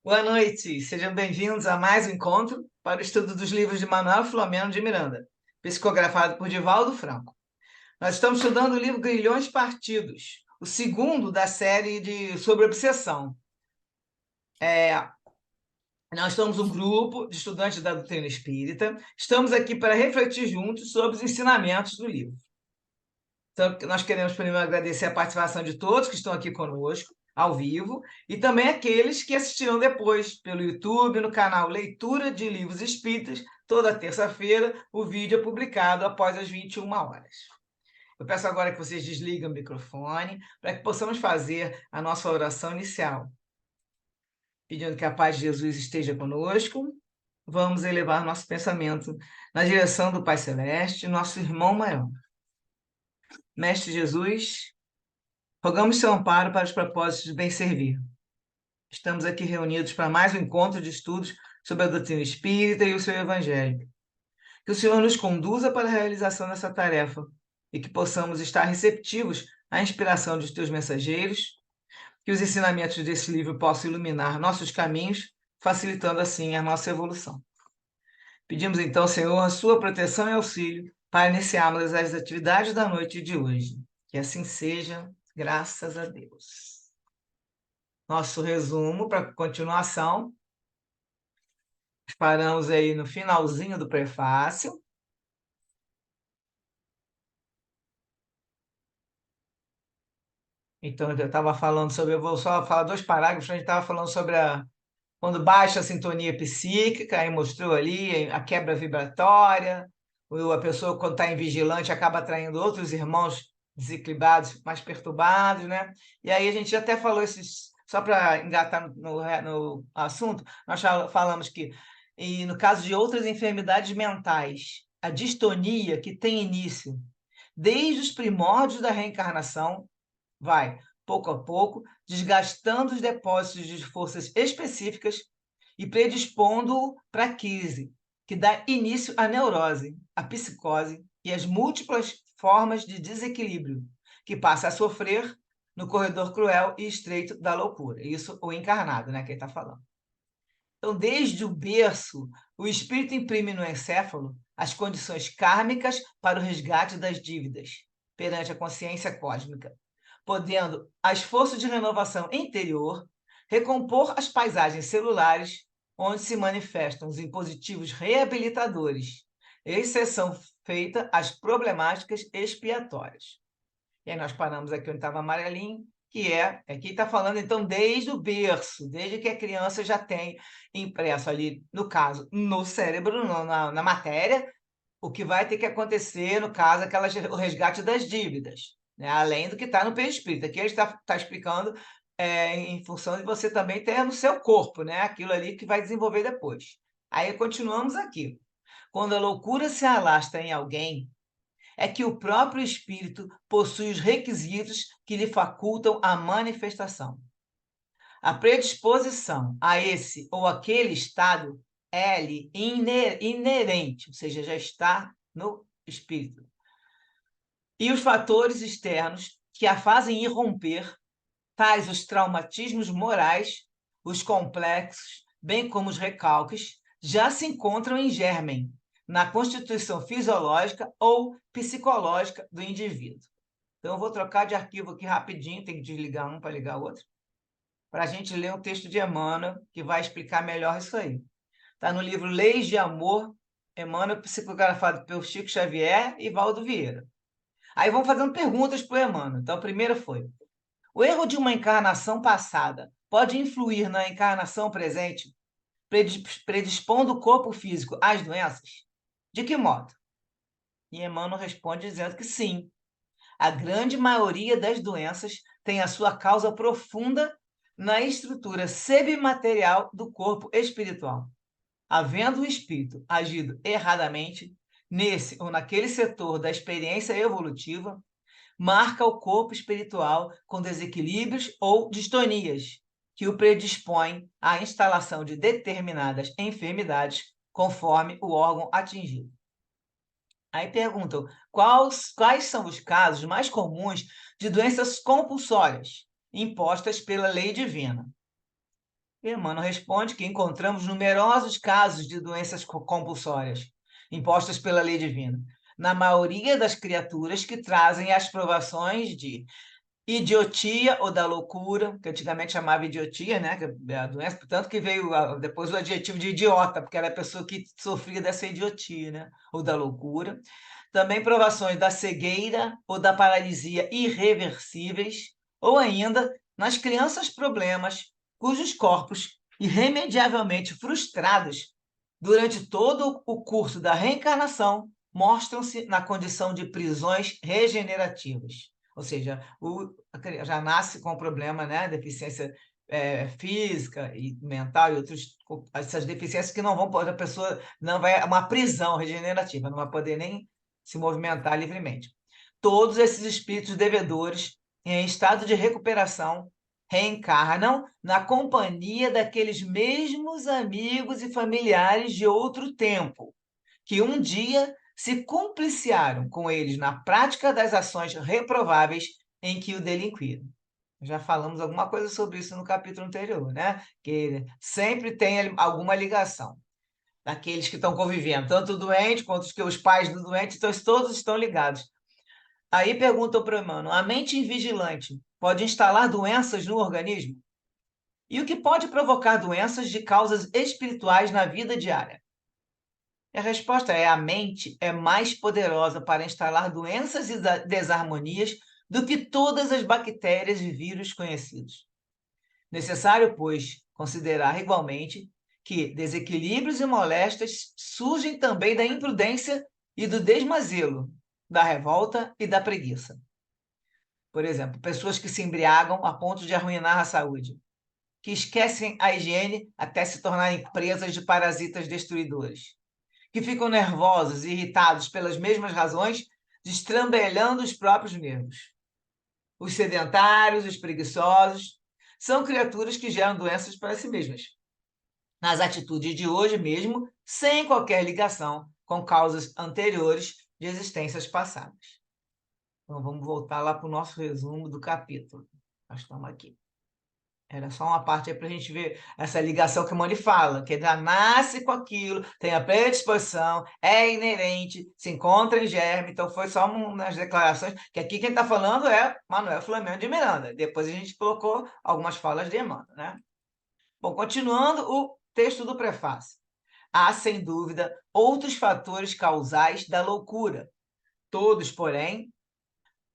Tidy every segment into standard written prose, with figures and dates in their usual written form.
Boa noite, sejam bem-vindos a mais um encontro para o estudo dos livros de Manuel Filomeno de Miranda, psicografado por Divaldo Franco. Nós estamos estudando o livro Grilhões Partidos, o segundo da série sobre obsessão. Nós somos um grupo de estudantes da doutrina espírita, estamos aqui para refletir juntos sobre os ensinamentos do livro. Então, nós queremos primeiro agradecer a participação de todos que estão aqui conosco, ao vivo, e também aqueles que assistirão depois pelo YouTube, no canal Leitura de Livros Espíritas. Toda terça-feira, o vídeo é publicado após as 21 horas. Eu peço agora que vocês desliguem o microfone para que possamos fazer a nossa oração inicial. Pedindo que a paz de Jesus esteja conosco, vamos elevar nosso pensamento na direção do Pai Celeste, nosso irmão maior. Mestre Jesus, rogamos seu amparo para os propósitos de bem servir. Estamos aqui reunidos para mais um encontro de estudos sobre a doutrina espírita e o seu evangelho. Que o Senhor nos conduza para a realização dessa tarefa e que possamos estar receptivos à inspiração dos teus mensageiros, que os ensinamentos desse livro possam iluminar nossos caminhos, facilitando assim a nossa evolução. Pedimos então, Senhor, a sua proteção e auxílio para iniciarmos as atividades da noite de hoje. Que assim seja, graças a Deus. Nosso resumo para continuação. Paramos aí no finalzinho do prefácio. Então, eu estava falando sobre, eu vou só falar 2 parágrafos, a gente estava falando sobre quando baixa a sintonia psíquica, aí mostrou ali a quebra vibratória, a pessoa, quando está em vigilante, acaba atraindo outros irmãos desequilibrados, mais perturbados, né? E aí a gente até falou esses, só para engatar no assunto, nós falamos que, e no caso de outras enfermidades mentais, a distonia que tem início desde os primórdios da reencarnação, vai, pouco a pouco, desgastando os depósitos de forças específicas e predispondo para a crise, que dá início à neurose, à psicose e às múltiplas formas de desequilíbrio, que passa a sofrer no corredor cruel e estreito da loucura. Isso o encarnado, né, que ele está falando. Então, desde o berço, o espírito imprime no encéfalo as condições kármicas para o resgate das dívidas perante a consciência cósmica, podendo a esforço de renovação interior recompor as paisagens celulares onde se manifestam os impositivos reabilitadores, exceção feita às problemáticas expiatórias. E aí nós paramos aqui onde estava amarelinho, que aqui está falando, então, desde o berço, desde que a criança já tem impresso ali, no caso, no cérebro, na matéria, o que vai ter que acontecer, no caso, o resgate das dívidas, né? Além do que está no perispírito. Aqui ele está explicando em função de você também ter no seu corpo, né? Aquilo ali que vai desenvolver depois. Aí continuamos aqui. Quando a loucura se alastra em alguém, é que o próprio espírito possui os requisitos que lhe facultam a manifestação. A predisposição a esse ou aquele estado é-lhe inerente, ou seja, já está no espírito. E os fatores externos que a fazem irromper, tais os traumatismos morais, os complexos, bem como os recalques, já se encontram em germen, na constituição fisiológica ou psicológica do indivíduo. Então, eu vou trocar de arquivo aqui rapidinho, tem que desligar um para ligar o outro, para a gente ler um texto de Emmanuel, que vai explicar melhor isso aí. Está no livro Leis de Amor, Emmanuel, psicografado pelo Chico Xavier e Valdo Vieira. Aí vamos fazendo perguntas para o Emmanuel. Então, a primeira foi: o erro de uma encarnação passada pode influir na encarnação presente, predispondo o corpo físico às doenças? De que modo? E Emmanuel responde dizendo que sim. A grande maioria das doenças tem a sua causa profunda na estrutura semimaterial do corpo espiritual. Havendo o espírito agido erradamente nesse ou naquele setor da experiência evolutiva, marca o corpo espiritual com desequilíbrios ou distonias, que o predispõem à instalação de determinadas enfermidades conforme o órgão atingido. Aí perguntam, quais são os casos mais comuns de doenças compulsórias impostas pela lei divina? Emmanuel responde que encontramos numerosos casos de doenças compulsórias impostas pela lei divina, na maioria das criaturas que trazem as provações de idiotia ou da loucura, que antigamente chamava idiotia, né, que é a doença, portanto que veio depois o adjetivo de idiota, porque era a pessoa que sofria dessa idiotia, né, ou da loucura. Também provações da cegueira ou da paralisia irreversíveis, ou ainda nas crianças problemas cujos corpos irremediavelmente frustrados durante todo o curso da reencarnação mostram-se na condição de prisões regenerativas. Ou seja, já nasce com o problema, né, deficiência física e mental e outras essas deficiências que não vão poder, a pessoa não vai, uma prisão regenerativa, não vai poder nem se movimentar livremente. Todos esses espíritos devedores, em estado de recuperação, reencarnam na companhia daqueles mesmos amigos e familiares de outro tempo, que um dia se cumpliciaram com eles na prática das ações reprováveis em que o delinquiram. Já falamos alguma coisa sobre isso no capítulo anterior, né? Que sempre tem alguma ligação daqueles que estão convivendo, tanto o doente quanto os pais do doente, então todos estão ligados. Aí perguntam para o Emmanuel, a mente invigilante pode instalar doenças no organismo? E o que pode provocar doenças de causas espirituais na vida diária? A resposta é: a mente é mais poderosa para instalar doenças e desarmonias do que todas as bactérias e vírus conhecidos. Necessário, pois, considerar igualmente que desequilíbrios e moléstias surgem também da imprudência e do desmazelo, da revolta e da preguiça. Por exemplo, pessoas que se embriagam a ponto de arruinar a saúde, que esquecem a higiene até se tornarem presas de parasitas destruidores, que ficam nervosos e irritados pelas mesmas razões, destrambelhando os próprios nervos. Os sedentários, os preguiçosos, são criaturas que geram doenças para si mesmas, nas atitudes de hoje mesmo, sem qualquer ligação com causas anteriores de existências passadas. Então, vamos voltar lá para o nosso resumo do capítulo. Nós estamos aqui. Era só uma parte aí para a gente ver essa ligação que o Moni fala, que já nasce com aquilo, tem a predisposição, é inerente, se encontra em germe. Então, foi só umas declarações, que aqui quem está falando é Manuel Flamengo de Miranda. Depois a gente colocou algumas falas de Emmanuel, né? Bom, continuando o texto do prefácio. Há, sem dúvida, outros fatores causais da loucura, todos, porém,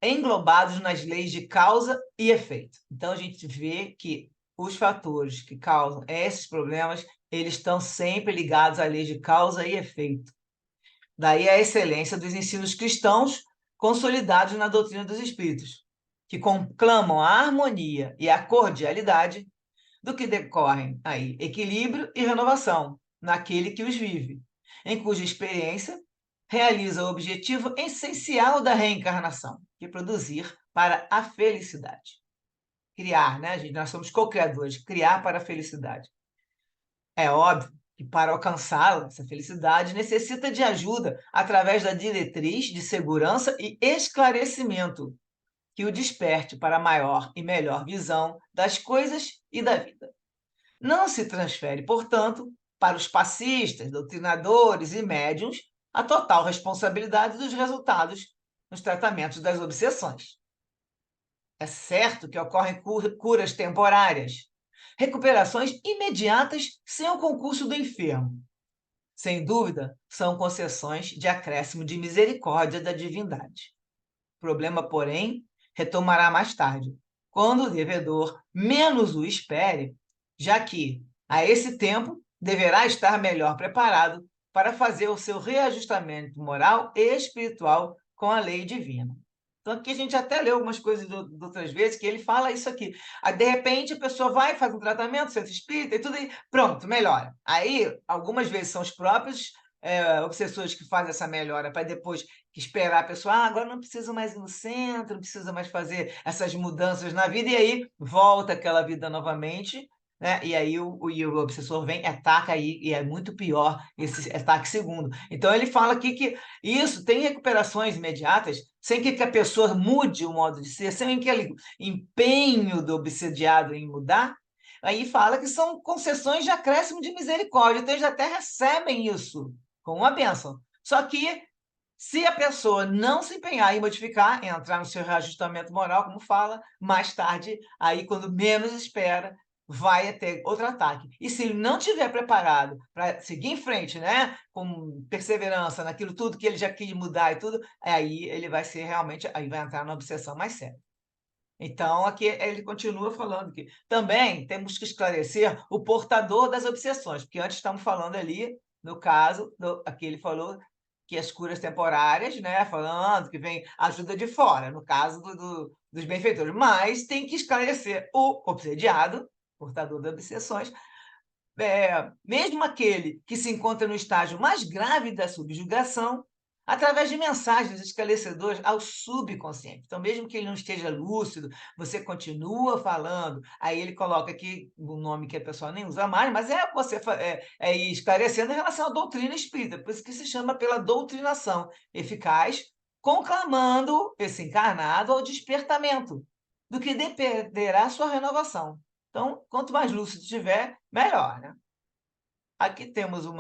englobados nas leis de causa e efeito. Então, a gente vê que os fatores que causam esses problemas, eles estão sempre ligados à lei de causa e efeito. Daí a excelência dos ensinos cristãos consolidados na doutrina dos espíritos, que conclamam a harmonia e a cordialidade, do que decorrem aí equilíbrio e renovação naquele que os vive, em cuja experiência realiza o objetivo essencial da reencarnação, que é produzir para a felicidade. Criar, né, gente? Nós somos co-criadores, criar para a felicidade. É óbvio que para alcançá-la, essa felicidade, necessita de ajuda através da diretriz de segurança e esclarecimento que o desperte para maior e melhor visão das coisas e da vida. Não se transfere, portanto, para os passistas, doutrinadores e médiuns a total responsabilidade dos resultados nos tratamentos das obsessões. É certo que ocorrem curas temporárias, recuperações imediatas sem o concurso do enfermo. Sem dúvida, são concessões de acréscimo de misericórdia da divindade. O problema, porém, retomará mais tarde, quando o devedor menos o espere, já que, a esse tempo, deverá estar melhor preparado para fazer o seu reajustamento moral e espiritual com a lei divina. Então, aqui a gente até leu algumas coisas de outras vezes que ele fala isso aqui. Aí, de repente, a pessoa vai, faz um tratamento, centro espírita e tudo, e pronto, melhora. Aí, algumas vezes são os próprios obsessores que fazem essa melhora, para depois esperar a pessoa, agora não precisa mais ir no centro, não precisa mais fazer essas mudanças na vida, e aí volta aquela vida novamente, né? E aí o obsessor vem, ataca aí, e é muito pior esse ataque segundo. Então ele fala aqui que isso tem recuperações imediatas, sem que a pessoa mude o modo de ser, sem aquele empenho do obsediado em mudar, Aí fala que são concessões de acréscimo de misericórdia, então eles até recebem isso como uma bênção. Só que, se a pessoa não se empenhar em modificar, entrar no seu reajustamento moral, como fala, mais tarde, aí quando menos espera, vai ter outro ataque. E se ele não estiver preparado para seguir em frente, né, com perseverança naquilo tudo que ele já quis mudar e tudo, aí ele vai ser realmente, aí vai entrar numa obsessão mais séria. Então, aqui ele continua falando que também temos que esclarecer o portador das obsessões, porque antes estamos falando ali, no caso, aqui ele falou que as curas temporárias, né, falando que vem ajuda de fora, no caso dos benfeitores, mas tem que esclarecer o obsediado, portador das obsessões, mesmo aquele que se encontra no estágio mais grave da subjugação, através de mensagens esclarecedoras ao subconsciente. Então, mesmo que ele não esteja lúcido, você continua falando, aí ele coloca aqui o nome que a pessoa nem usa mais, mas você ir esclarecendo em relação à doutrina espírita, por isso que se chama pela doutrinação eficaz, conclamando esse encarnado ao despertamento, do que dependerá sua renovação. Então, quanto mais lúcido tiver, melhor, né? Aqui temos um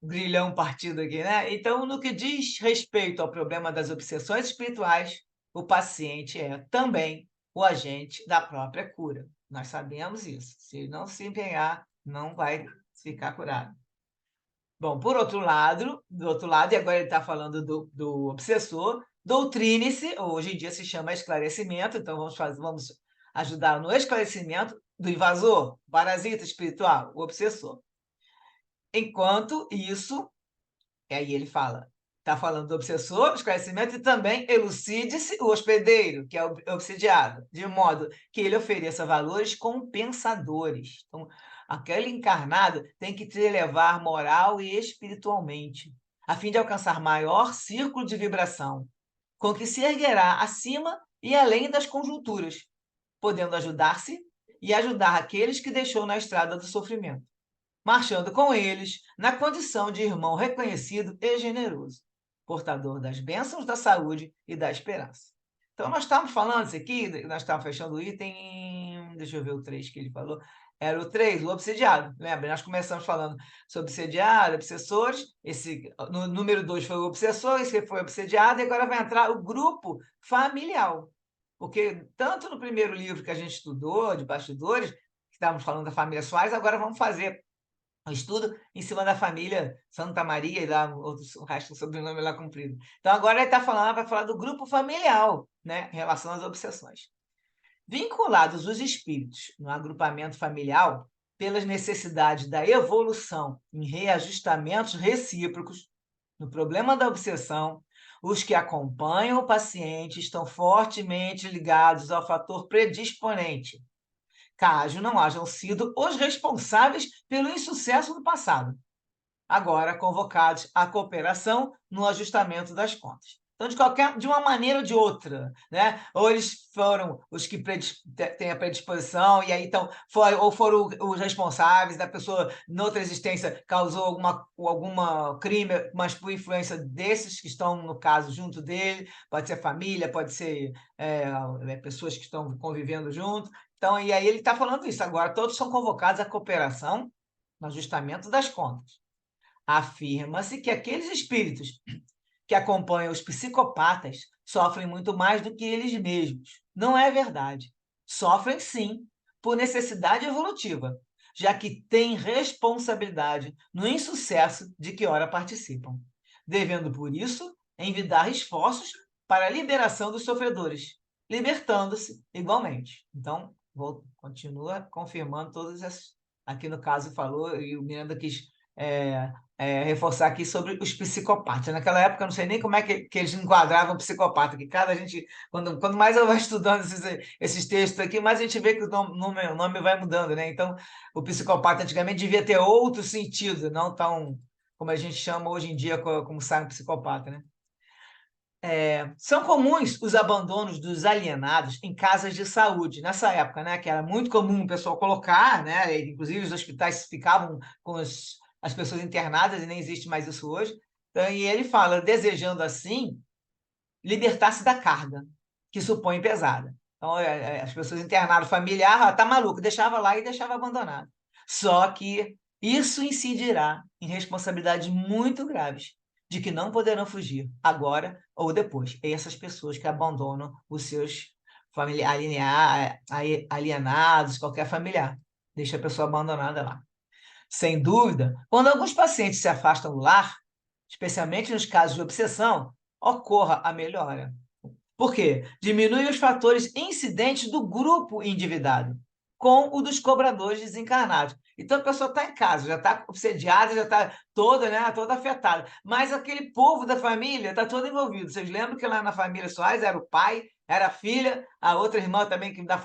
grilhão partido aqui, né? Então, no que diz respeito ao problema das obsessões espirituais, o paciente é também o agente da própria cura. Nós sabemos isso. Se ele não se empenhar, não vai ficar curado. Bom, por outro lado, do outro lado, e agora ele está falando do obsessor, doutrine-se, hoje em dia se chama esclarecimento, então vamos ajudar no esclarecimento do invasor, parasita espiritual, o obsessor. Enquanto isso, aí ele fala, está falando do obsessor, do esclarecimento, e também elucide-se o hospedeiro, que é o obsidiado, de modo que ele ofereça valores compensadores. Então, aquele encarnado tem que te elevar moral e espiritualmente, a fim de alcançar maior círculo de vibração, com que se erguerá acima e além das conjunturas, podendo ajudar-se e ajudar aqueles que deixou na estrada do sofrimento, marchando com eles na condição de irmão reconhecido e generoso, portador das bênçãos da saúde e da esperança. Então, nós estávamos falando isso aqui, nós estávamos fechando o item, deixa eu ver o 3 que ele falou, era o 3, o obsediado, lembra? Nós começamos falando sobre obsediado, obsessores, no número 2 foi o obsessor, esse foi o obsediado, e agora vai entrar o grupo familiar. Porque tanto no primeiro livro que a gente estudou, de bastidores, que estávamos falando da família Soares, agora vamos fazer um estudo em cima da família Santa Maria e lá o resto do sobrenome lá comprido. Então, agora ele está falando, vai falar do grupo familiar, né, em relação às obsessões. Vinculados os espíritos no agrupamento familiar pelas necessidades da evolução em reajustamentos recíprocos, no problema da obsessão, os que acompanham o paciente estão fortemente ligados ao fator predisponente, caso não hajam sido os responsáveis pelo insucesso do passado, agora convocados à cooperação no ajustamento das contas. Então, de uma maneira ou de outra, né? Ou eles foram os que têm a predisposição, e aí então, ou foram os responsáveis da pessoa, noutra existência, causou alguma crime, mas por influência desses que estão, no caso, junto dele, pode ser família, pode ser pessoas que estão convivendo junto. Então, e aí ele está falando isso. Agora, todos são convocados à cooperação no ajustamento das contas. Afirma-se que aqueles espíritos que acompanham os psicopatas sofrem muito mais do que eles mesmos. Não é verdade. Sofrem, sim, por necessidade evolutiva, já que têm responsabilidade no insucesso de que ora participam, devendo, por isso, envidar esforços para a liberação dos sofredores, libertando-se igualmente. Então, continua confirmando todas as... Aqui no caso falou, e o Miranda quis reforçar aqui sobre os psicopatas. Naquela época, eu não sei nem como é que eles enquadravam psicopata, que cada gente, quando mais eu vou estudando esses textos aqui, mais a gente vê que o nome vai mudando, né? Então, o psicopata antigamente devia ter outro sentido, não tão como a gente chama hoje em dia, como sai um psicopata, né? São comuns os abandonos dos alienados em casas de saúde, nessa época, né? Que era muito comum o pessoal colocar, né? Inclusive os hospitais ficavam com as pessoas internadas, e nem existe mais isso hoje. Então, e ele fala, desejando assim, libertar-se da carga, que supõe pesada, Então, as pessoas internaram familiar, tá maluco, deixava lá e deixava abandonado. Só que isso incidirá em responsabilidades muito graves, de que não poderão fugir, agora ou depois. Essas pessoas que abandonam os seus alienados, qualquer familiar. Deixa a pessoa abandonada lá. Sem dúvida, quando alguns pacientes se afastam do lar, especialmente nos casos de obsessão, ocorra a melhora. Por quê? Diminui os fatores incidentes do grupo endividado com o dos cobradores desencarnados. Então, a pessoa está em casa, já está obsediada, já está toda, né, toda afetada. Mas aquele povo da família está todo envolvido. Vocês lembram que lá na família Soares era o pai, era a filha, a outra irmã também que ainda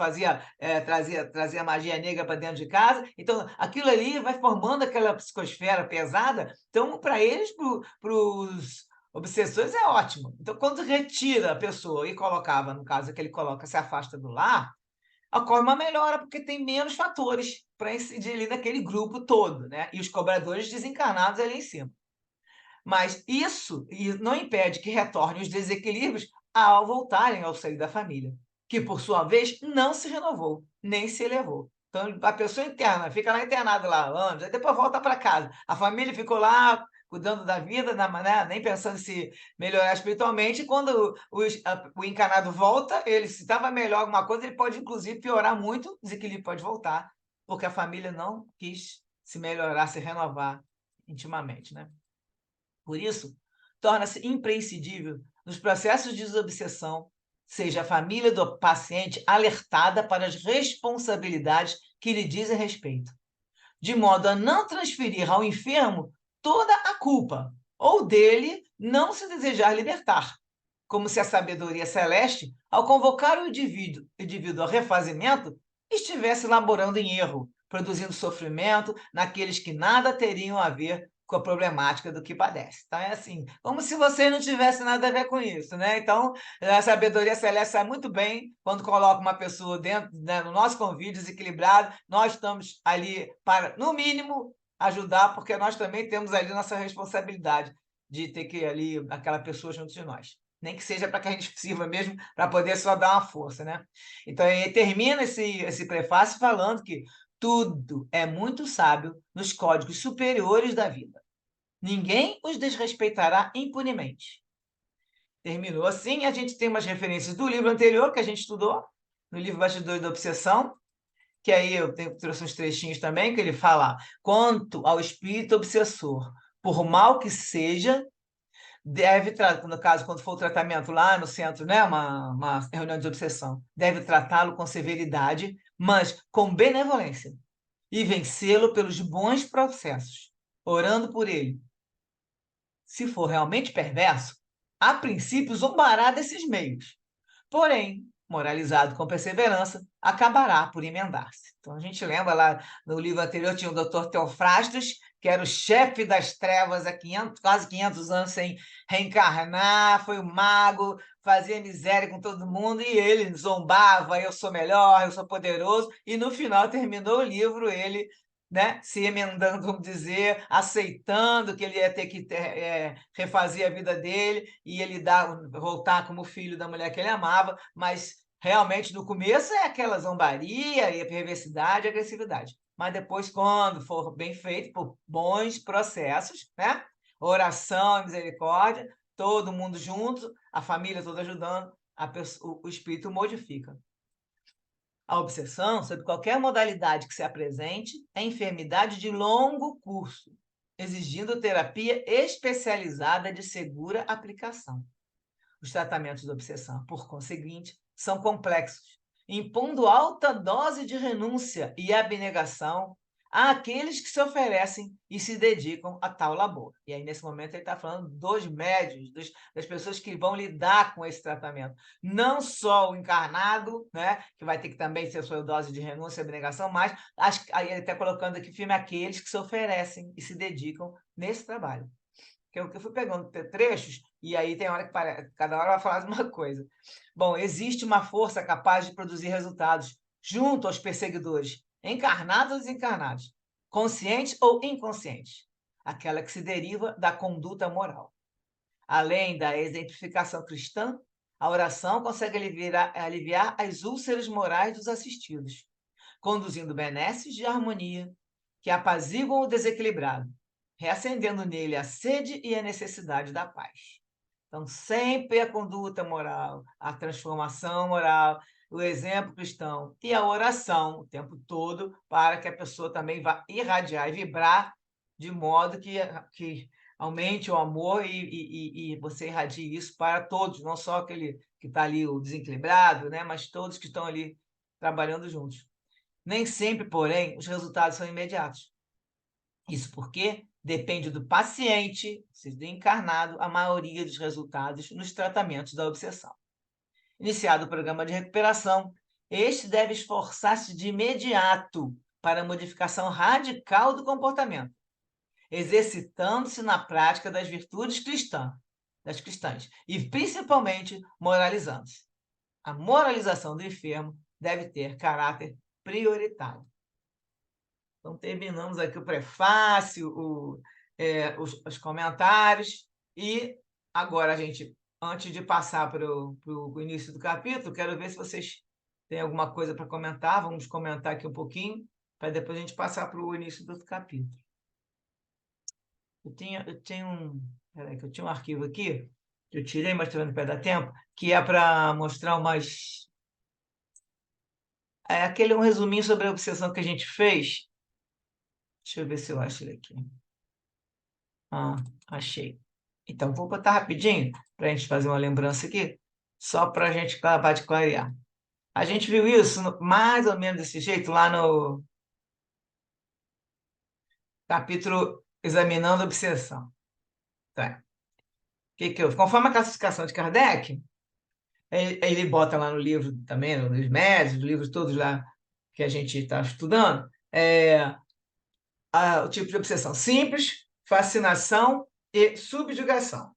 trazia magia negra para dentro de casa. Então, aquilo ali vai formando aquela psicosfera pesada. Então, para eles, para os obsessores é ótimo. Então, quando retira a pessoa e colocava, no caso que ele coloca, se afasta do lar, ocorre uma melhora, porque tem menos fatores para incidir ali naquele grupo todo, né? E os cobradores desencarnados ali em cima. Mas isso não impede que retornem os desequilíbrios ao voltarem ao seio da família, que, por sua vez, não se renovou, nem se elevou. Então, a pessoa interna fica lá internada lá anos, aí depois volta para casa. A família ficou lá cuidando da vida, né, nem pensando em se melhorar espiritualmente, e quando o encarnado volta, ele, se estava melhor alguma coisa, ele pode, inclusive, piorar muito, o desequilíbrio pode voltar, porque a família não quis se melhorar, se renovar intimamente, né? Por isso, torna-se imprescindível, nos processos de desobsessão, seja a família do paciente alertada para as responsabilidades que lhe dizem respeito, de modo a não transferir ao enfermo toda a culpa, ou dele não se desejar libertar, como se a sabedoria celeste, ao convocar o indivíduo ao refazimento, estivesse laborando em erro, produzindo sofrimento naqueles que nada teriam a ver com a problemática do que padece. Então, é assim, como se você não tivesse nada a ver com isso, né? Então, a sabedoria celeste sabe muito bem quando coloca uma pessoa dentro, né, no nosso convívio desequilibrado, nós estamos ali para, no mínimo, ajudar, porque nós também temos ali nossa responsabilidade de ter que ali aquela pessoa junto de nós. Nem que seja para que a gente sirva mesmo para poder só dar uma força, né? Então, ele termina esse prefácio falando que tudo é muito sábio nos códigos superiores da vida. Ninguém os desrespeitará impunemente. Terminou assim, a gente tem umas referências do livro anterior que a gente estudou, no livro Bastidores da Obsessão, que aí trouxe uns trechinhos também, que ele fala: quanto ao espírito obsessor, por mal que seja, deve tratar, no caso, quando for o tratamento lá no centro, né, uma reunião de obsessão, deve tratá-lo com severidade, mas com benevolência, e vencê-lo pelos bons processos, orando por ele. Se for realmente perverso, a princípio zombará desses meios. Porém, moralizado com perseverança, acabará por emendar-se. Então, a gente lembra lá no livro anterior, tinha o Dr. Teofrastos, que era o chefe das trevas há 500, quase 500 anos sem reencarnar, foi o mago, fazia miséria com todo mundo, e ele zombava: eu sou melhor, eu sou poderoso, e no final terminou o livro, ele, né, se emendando, vamos dizer, aceitando que ele ia ter que refazer a vida dele e ele voltar como filho da mulher que ele amava, mas realmente no começo é aquela zombaria e a perversidade e a agressividade. Mas depois, quando for bem feito, por bons processos, né? Oração, misericórdia, todo mundo junto, a família toda ajudando, o espírito modifica. A obsessão, sob qualquer modalidade que se apresente, é enfermidade de longo curso, exigindo terapia especializada de segura aplicação. Os tratamentos de obsessão, por conseguinte, são complexos, impondo alta dose de renúncia e abnegação àqueles que se oferecem e se dedicam a tal labor. E aí, nesse momento, ele está falando dos médios, das pessoas que vão lidar com esse tratamento. Não só o encarnado, né, que vai ter que também ter sua dose de renúncia e abnegação, mas aí ele está colocando aqui firme aqueles que se oferecem e se dedicam nesse trabalho. Que eu fui pegando trechos, e aí tem hora que cada hora vai falar de uma coisa. Bom, existe uma força capaz de produzir resultados junto aos perseguidores, encarnados ou desencarnados, conscientes ou inconscientes, aquela que se deriva da conduta moral. Além da exemplificação cristã, A oração consegue aliviar as úlceras morais dos assistidos, conduzindo benesses de harmonia que apaziguam o desequilibrado, reacendendo nele a sede e a necessidade da paz. Então, sempre a conduta moral, a transformação moral, o exemplo cristão e a oração o tempo todo para que a pessoa também vá irradiar e vibrar de modo que aumente o amor e você irradie isso para todos, não só aquele que está ali, o desequilibrado, né? Mas todos que estão ali trabalhando juntos. Nem sempre, porém, os resultados são imediatos. Isso porque depende do paciente, ou seja, do encarnado, a maioria dos resultados nos tratamentos da obsessão. Iniciado o programa de recuperação, este deve esforçar-se de imediato para a modificação radical do comportamento, exercitando-se na prática das virtudes cristãs, e principalmente moralizando-se. A moralização do enfermo deve ter caráter prioritário. Então, terminamos aqui o prefácio, os comentários, e agora a gente, antes de passar para o início do capítulo, quero ver se vocês têm alguma coisa para comentar. Vamos comentar aqui um pouquinho, para depois a gente passar para o início do capítulo. Eu tinha um arquivo aqui, que eu tirei, mas também não vai dar tempo, que é para mostrar umas... um resuminho sobre a obsessão que a gente fez. Deixa eu ver se eu acho ele aqui. Achei. Então, vou botar rapidinho para a gente fazer uma lembrança aqui, só para a gente acabar de clarear. A gente viu isso mais ou menos desse jeito lá no capítulo Examinando a Obsessão. Tá. Conforme a classificação de Kardec, ele bota lá no livro também, nos médios, livros todos lá que a gente está estudando, o tipo de obsessão simples, fascinação e subjugação.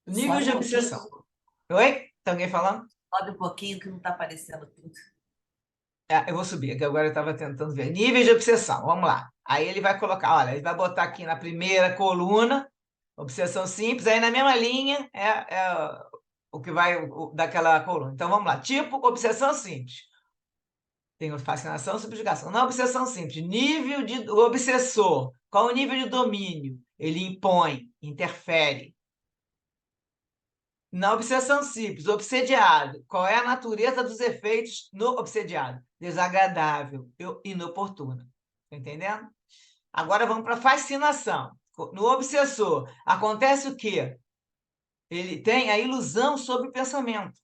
Níveis de obsessão. Oi? Tem alguém falando? Sobe um pouquinho que não está aparecendo tudo. Eu vou subir, que agora eu estava tentando ver. Níveis de obsessão, vamos lá. Aí ele vai colocar, olha, ele vai botar aqui na primeira coluna, obsessão simples, aí na mesma linha o que vai daquela coluna. Então vamos lá. Tipo, obsessão simples. Tem fascinação e subjugação. Na obsessão simples, nível de o obsessor. Qual o nível de domínio? Ele impõe, interfere. Na obsessão simples, obsediado. Qual é a natureza dos efeitos no obsediado? Desagradável, inoportuna. Está entendendo? Agora vamos para a fascinação. No obsessor, acontece o quê? Ele tem a ilusão sobre o pensamento.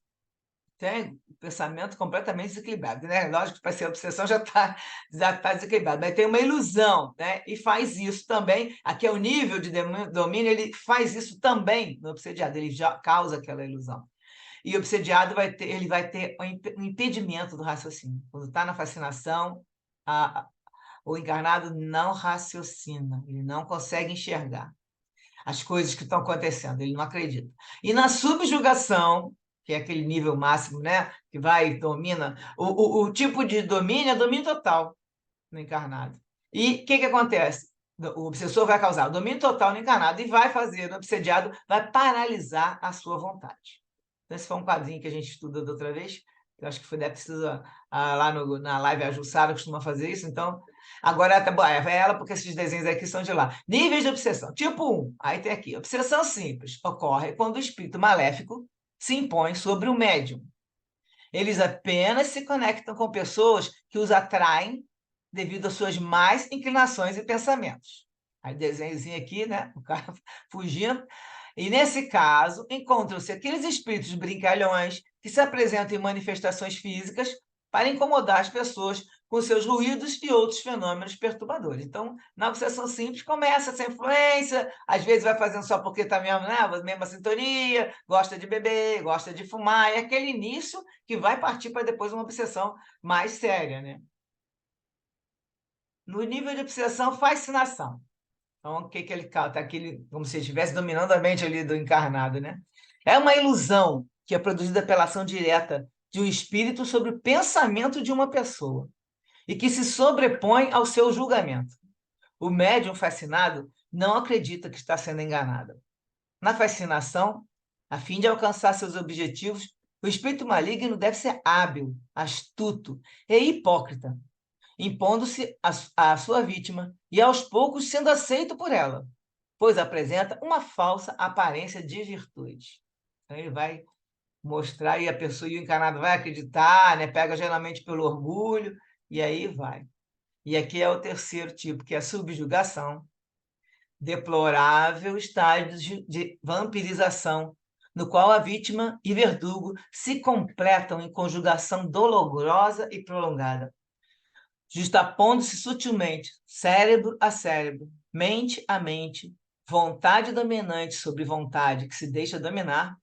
Tem o pensamento completamente desequilibrado, né? Lógico que para ser obsessão já tá desequilibrado, mas tem uma ilusão, né? E faz isso também. Aqui é o nível de domínio, ele faz isso também no obsediado, ele já causa aquela ilusão. E o obsediado ele vai ter um impedimento do raciocínio. Quando está na fascinação, o encarnado não raciocina, ele não consegue enxergar as coisas que estão acontecendo, ele não acredita. E na subjugação, que é aquele nível máximo, né, que domina, o tipo de domínio é domínio total no encarnado. E o que acontece? O obsessor vai causar o domínio total no encarnado e vai fazer, no obsediado, vai paralisar a sua vontade. Então, esse foi um quadrinho que a gente estudou da outra vez, eu acho que foi lá na live, a Jussara costuma fazer isso, então, agora é ela, porque esses desenhos aqui são de lá. Níveis de obsessão. Tipo 1, aí tem aqui, obsessão simples, ocorre quando o espírito maléfico se impõe sobre o médium. Eles apenas se conectam com pessoas que os atraem devido às suas más inclinações e pensamentos. Aí desenhozinho aqui, né? O cara fugindo. E nesse caso, encontram-se aqueles espíritos brincalhões que se apresentam em manifestações físicas para incomodar as pessoas com seus ruídos e outros fenômenos perturbadores. Então, na obsessão simples, começa essa influência, às vezes vai fazendo só porque está mesmo, né, mesma sintonia, gosta de beber, gosta de fumar, é aquele início que vai partir para depois uma obsessão mais séria, né? No nível de obsessão, fascinação. Então, o que ele está aqui, como se estivesse dominando a mente ali do encarnado, né? É uma ilusão que é produzida pela ação direta de um espírito sobre o pensamento de uma pessoa e que se sobrepõe ao seu julgamento. O médium fascinado não acredita que está sendo enganado. Na fascinação, a fim de alcançar seus objetivos, o espírito maligno deve ser hábil, astuto e hipócrita, impondo-se à sua vítima e, aos poucos, sendo aceito por ela, pois apresenta uma falsa aparência de virtude. Então, ele vai mostrar e a pessoa e o encarnado vai acreditar, né? Pega geralmente pelo orgulho, e aí vai. E aqui é o terceiro tipo, que é a subjugação, deplorável estágio de vampirização, no qual a vítima e verdugo se completam em conjugação dolorosa e prolongada, justapondo-se sutilmente, cérebro a cérebro, mente a mente, vontade dominante sobre vontade que se deixa dominar,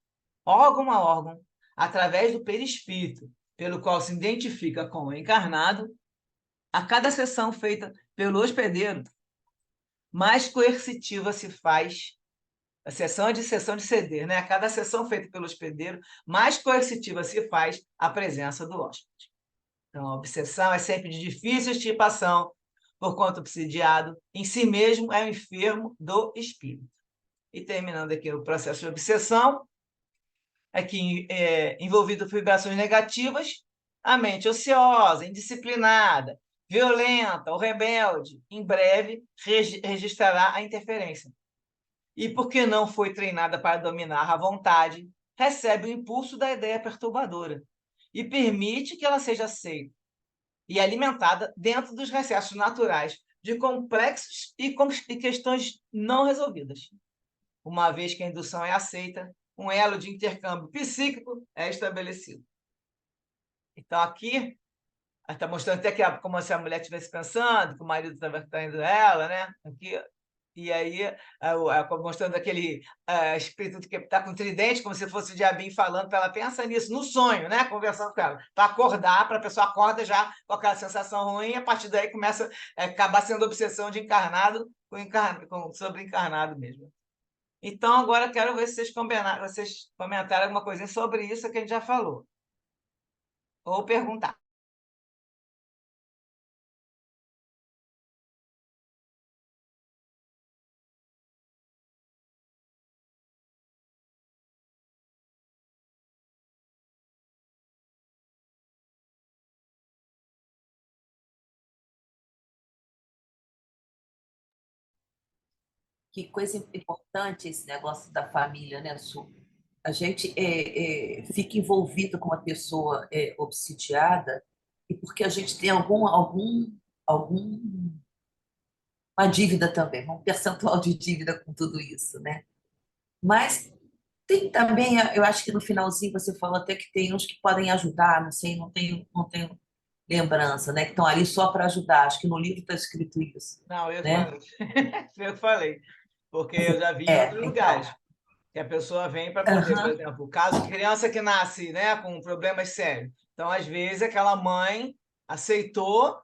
órgão a órgão, através do perispírito, pelo qual se identifica com o encarnado, a cada sessão feita pelo hospedeiro, mais coercitiva se faz. A sessão de ceder, né? A cada sessão feita pelo hospedeiro, mais coercitiva se faz a presença do hóspede. Então, a obsessão é sempre de difícil extirpação, porquanto o obsidiado em si mesmo é o enfermo do espírito. E terminando aqui o processo de obsessão, aqui envolvido vibrações negativas, a mente ociosa, indisciplinada, violenta ou rebelde, em breve registrará a interferência. E porque não foi treinada para dominar a vontade, recebe o impulso da ideia perturbadora e permite que ela seja aceita e alimentada dentro dos recessos naturais de complexos e questões não resolvidas. Uma vez que a indução é aceita, um elo de intercâmbio psíquico é estabelecido. Então, aqui, está mostrando até que como se a mulher estivesse pensando, que o marido estava traindo ela, né? Aqui, e aí, mostrando aquele espírito que está com tridente, como se fosse o diabinho falando para ela, pensa nisso, no sonho, né? Conversando com ela, para acordar, para a pessoa acorda já com aquela sensação ruim, e a partir daí começa a acabar sendo obsessão de encarnado sobre encarnado mesmo. Então, agora quero ver se vocês comentaram alguma coisa sobre isso que a gente já falou. Ou perguntar. Que coisa importante esse negócio da família, né, Su? A gente fica envolvido com uma pessoa obsidiada e porque a gente tem algum uma dívida também, um percentual de dívida com tudo isso, né? Mas tem também, eu acho que no finalzinho você falou até que tem uns que podem ajudar, não sei, não tenho lembrança, né? Que estão ali só para ajudar. Acho que no livro está escrito isso, Não, eu né? falei. Eu falei, porque eu já vi em outros Então, lugares. Que a pessoa vem para poder, por aham, exemplo, o caso de criança que nasce, né, com problemas sérios. Então, às vezes, aquela mãe aceitou,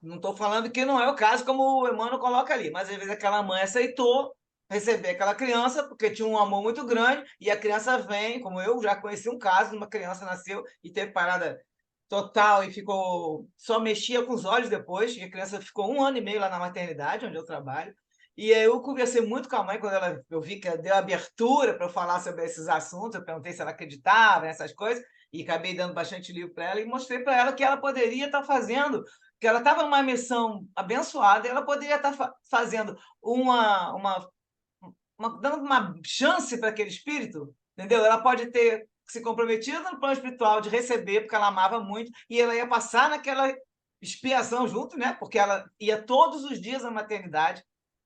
não estou falando que não é o caso, como o Emmanuel coloca ali, mas às vezes aquela mãe aceitou receber aquela criança, porque tinha um amor muito grande, e a criança vem, como eu já conheci um caso, uma criança nasceu e teve parada total e ficou só mexia com os olhos depois, e a criança ficou 1 ano e meio lá na maternidade, onde eu trabalho, e aí eu conversei muito com a mãe quando eu vi que ela deu abertura para eu falar sobre esses assuntos, eu perguntei se ela acreditava nessas coisas, e acabei dando bastante livro para ela, e mostrei para ela que ela poderia estar fazendo, que ela estava numa missão abençoada, e ela poderia estar fazendo dando uma chance para aquele espírito, entendeu? Ela pode ter se comprometido no plano espiritual de receber, porque ela amava muito, e ela ia passar naquela expiação junto, né? Porque ela ia todos os dias à maternidade,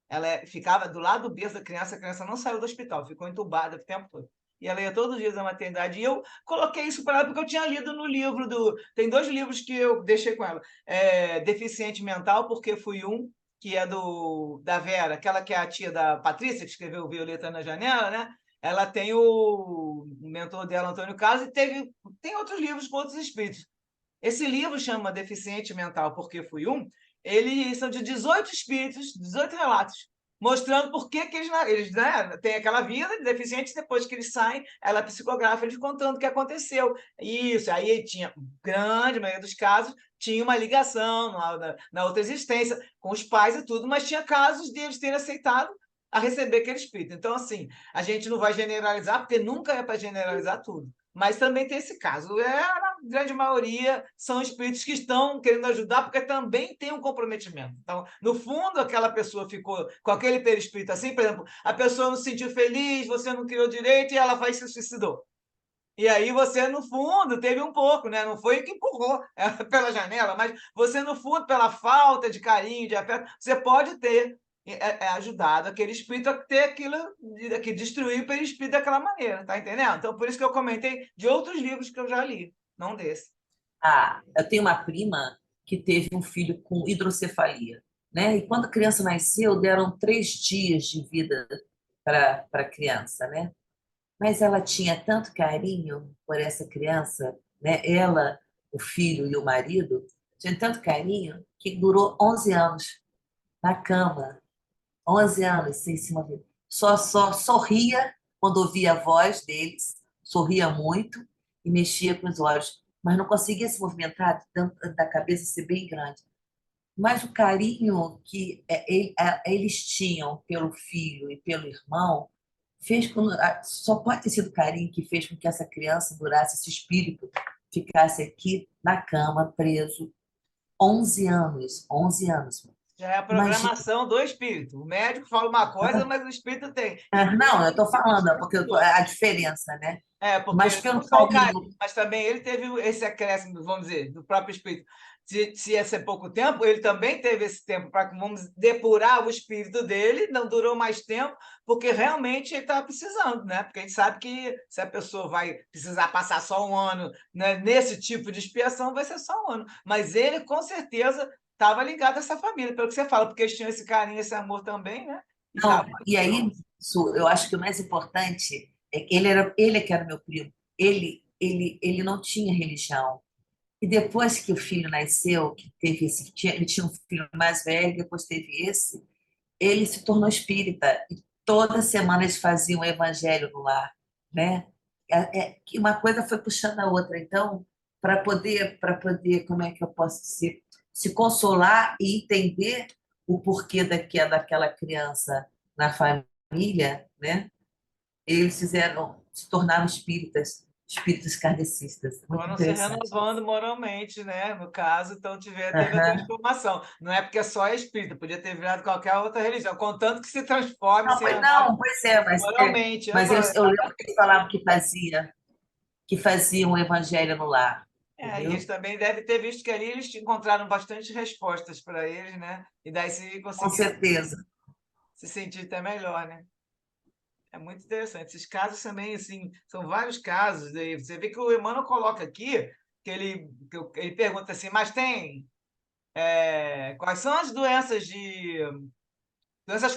ela ficava do lado do berço da criança, a criança não saiu do hospital, ficou entubada o tempo todo. E ela ia todos os dias à maternidade. E eu coloquei isso para ela porque eu tinha lido no livro do. Tem 2 livros que eu deixei com ela: Deficiente Mental, porque fui um, que é da Vera, aquela que é a tia da Patrícia, que escreveu Violeta na Janela, né? Ela tem o mentor dela, Antônio Carlos, e tem outros livros com outros espíritos. Esse livro chama Deficiente Mental, porque fui um. Eles são de 18 espíritos, 18 relatos, mostrando por que eles né, têm aquela vida de deficiente, depois que eles saem, ela psicografa eles contando o que aconteceu. Isso, aí tinha, grande maioria dos casos, tinha uma ligação na outra existência, com os pais e tudo, mas tinha casos deles terem aceitado a receber aquele espírito. Então, assim, a gente não vai generalizar, porque nunca é para generalizar tudo. Mas também tem esse caso. A grande maioria são espíritos que estão querendo ajudar, porque também tem um comprometimento. Então, no fundo, aquela pessoa ficou com aquele perispírito assim, por exemplo, a pessoa não se sentiu feliz, você não criou direito e ela vai e se suicidou. E aí você, no fundo, teve um pouco, né? Não foi que empurrou ela pela janela, mas você, no fundo, pela falta de carinho, de afeto, você pode ter ajudado aquele espírito a ter aquilo, que destruir o perispírito daquela maneira, tá entendendo? Então, por isso que eu comentei de outros livros que eu já li, não desse. Ah, eu tenho uma prima que teve um filho com hidrocefalia, né? E quando a criança nasceu, deram 3 dias de vida para a criança, né? Mas ela tinha tanto carinho por essa criança, né? Ela, o filho e o marido, tinham tanto carinho que durou 11 anos na cama, 11 anos sem se mover. Só sorria quando ouvia a voz deles, sorria muito e mexia com os olhos, mas não conseguia se movimentar, de tanto da cabeça ser bem grande. Mas o carinho que eles tinham pelo filho e pelo irmão fez com, só pode ter sido o carinho que fez com que essa criança durasse, esse espírito ficasse aqui na cama, preso, 11 anos, 11 anos. Já é a Imagina. programação do espírito. O médico fala uma coisa, mas o espírito tem. E Não, eu ele estou falando, porque a diferença, né? Mas porque não pelo só o carinho, carinho. mas também ele teve esse acréscimo, vamos dizer, do próprio espírito. Se ia ser pouco tempo, ele também teve esse tempo para, vamos depurar o espírito dele, não durou mais tempo, porque realmente ele estava precisando, né? Porque a gente sabe que se a pessoa vai precisar passar só um ano, né, nesse tipo de expiação, vai ser só um ano. Mas ele, com certeza, estava ligado a essa família, pelo que você fala, porque eles tinham esse carinho, esse amor também, né? E Não, tava... e aí, eu acho que o mais importante é que ele é que era meu primo. Ele não tinha religião. E depois que o filho nasceu, que teve ele tinha um filho mais velho, depois teve esse, ele se tornou espírita. E toda semana eles faziam o evangelho no lar, né? Que uma coisa foi puxando a outra. Então, para poder, como é que eu posso dizer, se consolar e entender o porquê daquela criança na família, né? Eles se tornaram espíritas, espíritas kardecistas. Muito Foram se interessante renovando isso. moralmente, né? No caso, então teve a Aham. transformação. Não é porque é só espírita, podia ter virado qualquer outra religião, contanto que se transforme, se renove Não, pois é, moralmente. mas eu lembro que eles falavam que fazia um evangelho no lar, E eles entendeu? também devem ter visto que ali eles encontraram bastante respostas para eles, né? E daí se Com conseguiram certeza. se sentir até melhor, né? É muito interessante. Esses casos também, assim, são vários casos. Daí você vê que o Emmanuel coloca aqui, ele pergunta assim, mas tem quais são as doenças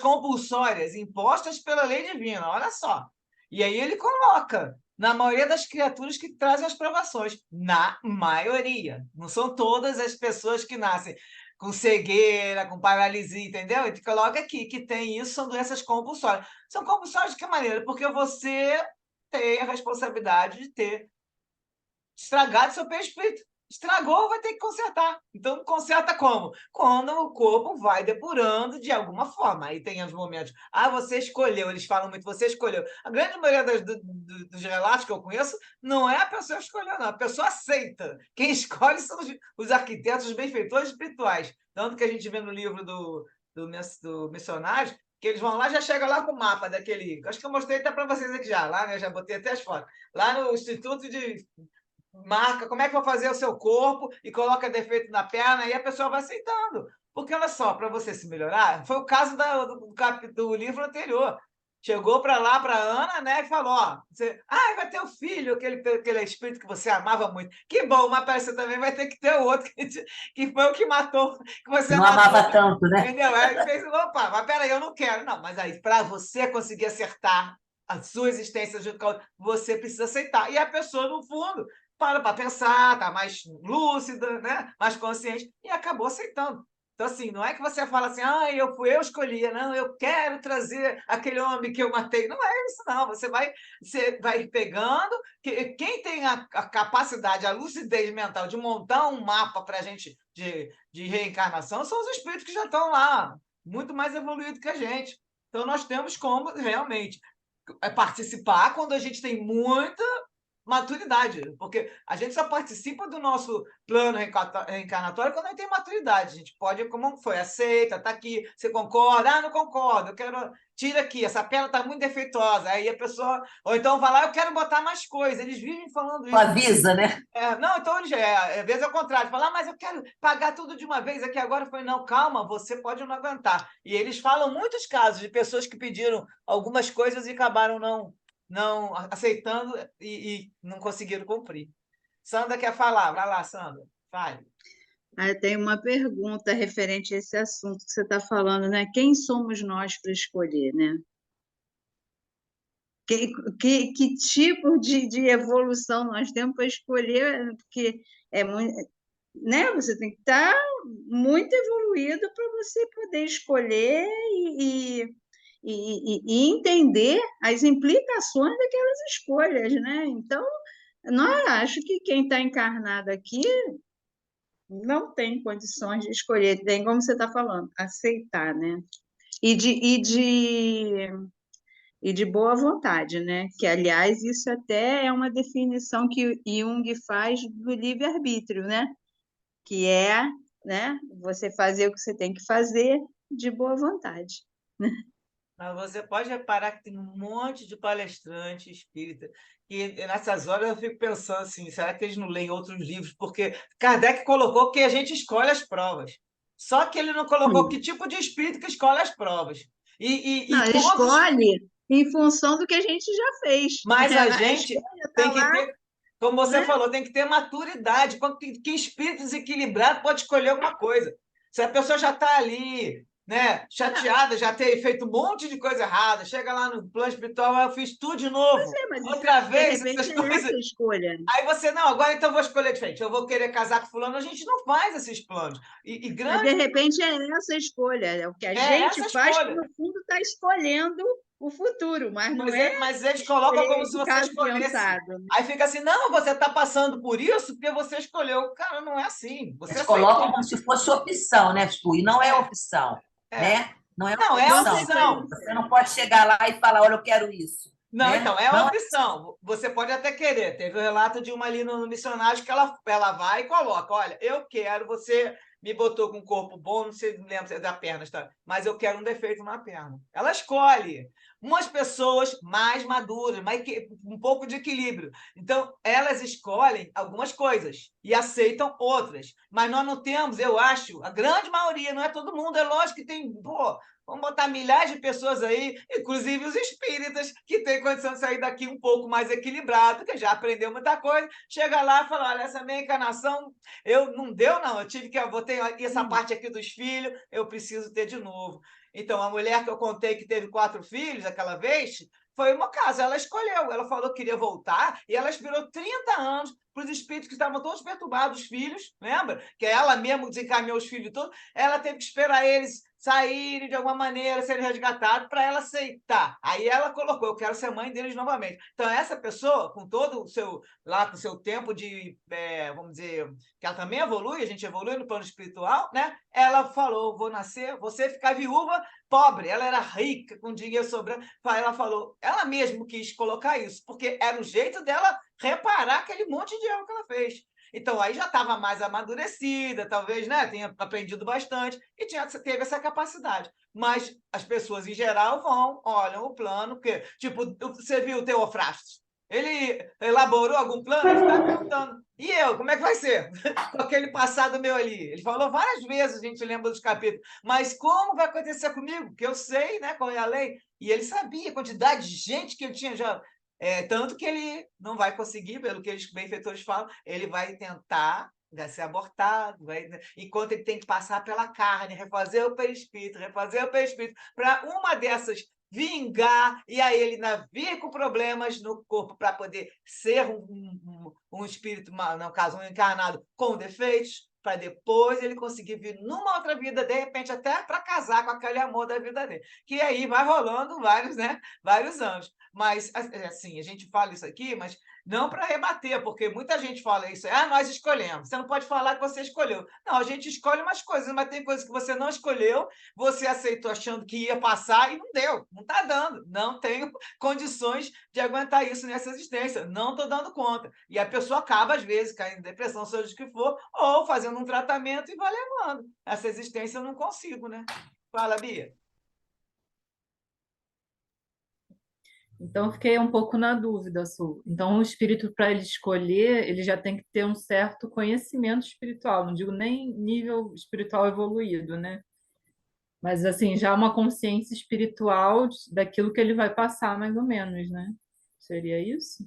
compulsórias impostas pela lei divina, olha só. E aí ele coloca, na maioria das criaturas que trazem as provações, na maioria. Não são todas as pessoas que nascem com cegueira, com paralisia, entendeu? Ele coloca aqui que tem isso, são doenças compulsórias. São compulsórias de que maneira? Porque você tem a responsabilidade de ter estragado seu perispírito. Estragou, vai ter que consertar. Então, conserta como? Quando o corpo vai depurando de alguma forma. Aí tem os momentos. Ah, você escolheu. Eles falam muito, você escolheu. A grande maioria dos relatos que eu conheço não é a pessoa que escolheu, não. A pessoa aceita. Quem escolhe são os arquitetos, os benfeitores espirituais. Tanto que a gente vê no livro do missionário, que eles vão lá, já chega lá com o mapa daquele. Acho que eu mostrei até para vocês aqui já, lá, né? Já botei até as fotos. Lá no Instituto de marca como é que vai fazer o seu corpo e coloca defeito na perna e a pessoa vai aceitando. Porque, olha só, para você se melhorar, foi o caso do livro anterior. Chegou para lá, para a Ana, né, e falou: Ó, vai ter o filho, aquele espírito que você amava muito. Que bom, mas parece que você também vai ter que ter o outro, que foi o que matou, que você Não matou. amava tanto, né? Entendeu? Aí ele fez, opa, mas peraí, eu não quero. Não, mas aí, para você conseguir acertar a sua existência junto com a outra, você precisa aceitar. E a pessoa, no fundo, para pensar, está mais lúcida, né? Mais consciente, e acabou aceitando. Então, assim, não é que você fala assim, eu escolhi, não, eu quero trazer aquele homem que eu matei. Não é isso, não. Você vai pegando. Quem tem a capacidade, a lucidez mental de montar um mapa para a gente de reencarnação são os espíritos que já estão lá, muito mais evoluídos que a gente. Então, nós temos como realmente participar quando a gente tem muita maturidade, porque a gente só participa do nosso plano reencarnatório quando a gente tem maturidade. A gente pode, como foi, aceita, está aqui, você concorda? Ah, não concordo, eu quero. Tira aqui, essa perna está muito defeituosa. Aí a pessoa. Ou então vai lá, eu quero botar mais coisas. Eles vivem falando isso. Avisa, né? Não, então eles, às vezes é o contrário, falar, mas eu quero pagar tudo de uma vez aqui agora. Eu falei, não, calma, você pode não aguentar. E eles falam muitos casos de pessoas que pediram algumas coisas e acabaram não aceitando e não conseguiram cumprir. Sandra quer falar, vai lá, Sandra, fale. Eu tenho uma pergunta referente a esse assunto que você está falando, né? Quem somos nós para escolher, né? Que tipo de evolução nós temos para escolher? Porque é muito, né? Você tem que estar muito evoluído para você poder escolher e entender as implicações daquelas escolhas, né? Então, não acho que quem está encarnado aqui não tem condições de escolher, tem como você está falando, aceitar, né? E de, e de, e de boa vontade, né? Que, aliás, isso até é uma definição que Jung faz do livre-arbítrio, né? Que é, né, você fazer o que você tem que fazer de boa vontade. Mas você pode reparar que tem um monte de palestrante espírita, e nessas horas eu fico pensando assim, será que eles não leem outros livros? Porque Kardec colocou que a gente escolhe as provas. Só que ele não colocou que tipo de espírito que escolhe as provas. Não, E ele todos, escolhe em função do que a gente já fez. mas a A gente escolha está tem que lá, ter, como você né? falou, tem que ter maturidade. Que espírito desequilibrado pode escolher alguma coisa? Se a pessoa já está ali, né, chateada, já ter feito um monte de coisa errada, chega lá no plano espiritual, eu fiz tudo de Pois novo, é, mas outra de vez, repente essas é coisas. essa a escolha. Aí você, não, agora então eu vou escolher diferente, eu vou querer casar com fulano. A gente não faz esses planos. E Mas de grande repente é essa a escolha. É o que a é essa gente faz que, escolha. no fundo, está escolhendo o futuro, mas não é Mas eles colocam escolher como se de você caso escolhesse. pensado, né? Aí fica assim, não, você está passando por isso porque você escolheu. Cara, não é assim. Você Eles colocam aceitou. como se fosse opção, né, Stu? E não é É, opção, é. né? Não é Não, uma é a Com opção. opção. certeza. Você não pode chegar lá e falar, olha, eu quero isso, Não, né? então, é a Não é opção. Você pode até querer. Teve o relato de uma ali no missionário que ela vai e coloca: olha, eu quero, você me botou com um corpo bom, não sei, não lembro se é da perna, tá? Mas eu quero um defeito na perna. Ela escolhe. Umas pessoas mais maduras, um pouco de equilíbrio. Então, elas escolhem algumas coisas e aceitam outras. Mas nós não temos, eu acho, a grande maioria, não é todo mundo, é lógico que tem, pô, vamos botar milhares de pessoas aí, inclusive os espíritas, que têm condição de sair daqui um pouco mais equilibrado, que já aprendeu muita coisa, chega lá e fala: olha, essa minha encarnação eu não deu, não. Eu tive que eu vou ter essa parte aqui dos filhos, eu preciso ter de novo. Então, a mulher que eu contei que teve 4 filhos aquela vez, foi uma casa, ela escolheu, ela falou que queria voltar, e ela esperou 30 anos para os espíritos que estavam todos perturbados, os filhos, lembra? Que ela mesmo desencaminhou os filhos todos, ela teve que esperar eles saírem de alguma maneira, serem resgatados, para ela aceitar. Aí ela colocou: eu quero ser mãe deles novamente. Então, essa pessoa, com todo o seu, lá, com o seu tempo de, vamos dizer, que ela também evolui, a gente evolui no plano espiritual, né? Ela falou: vou nascer, você ficar viúva, pobre. Ela era rica, com dinheiro sobrando. Ela falou, ela mesma quis colocar isso, porque era o jeito dela reparar aquele monte de erro que ela fez. Então, aí já estava mais amadurecida, talvez, né, tenha aprendido bastante e teve essa capacidade. Mas as pessoas, em geral, olham o plano, porque, tipo, você viu o Teofrastos? Ele elaborou algum plano? Ele está perguntando: e eu, como é que vai ser? Com aquele passado meu ali. Ele falou várias vezes, a gente lembra dos capítulos, mas como vai acontecer comigo? Que eu sei, né, qual é a lei. E ele sabia a quantidade de gente que ele tinha já. Tanto que ele não vai conseguir, pelo que os benfeitores falam, ele vai tentar ser abortado, enquanto ele tem que passar pela carne, refazer o perispírito, para uma dessas vingar, e aí ele ainda vir com problemas no corpo para poder ser um espírito, no caso, um encarnado com defeitos, para depois ele conseguir vir numa outra vida, de repente até para casar com aquele amor da vida dele. Que aí vai rolando vários, né, vários anos. Mas, assim, a gente fala isso aqui, mas Não para rebater, porque muita gente fala isso, nós escolhemos. Você não pode falar que você escolheu. Não, a gente escolhe umas coisas, mas tem coisas que você não escolheu, você aceitou achando que ia passar e não deu, não está dando. Não tenho condições de aguentar isso nessa existência, não estou dando conta. E a pessoa acaba, às vezes, caindo em depressão, seja o que for, ou fazendo um tratamento e vai levando. Essa existência eu não consigo, né? Fala, Bia. Então, eu fiquei um pouco na dúvida, Su. Então, o espírito, para ele escolher, ele já tem que ter um certo conhecimento espiritual, não digo nem nível espiritual evoluído, né? Mas, assim, já uma consciência espiritual daquilo que ele vai passar, mais ou menos, né? Seria isso?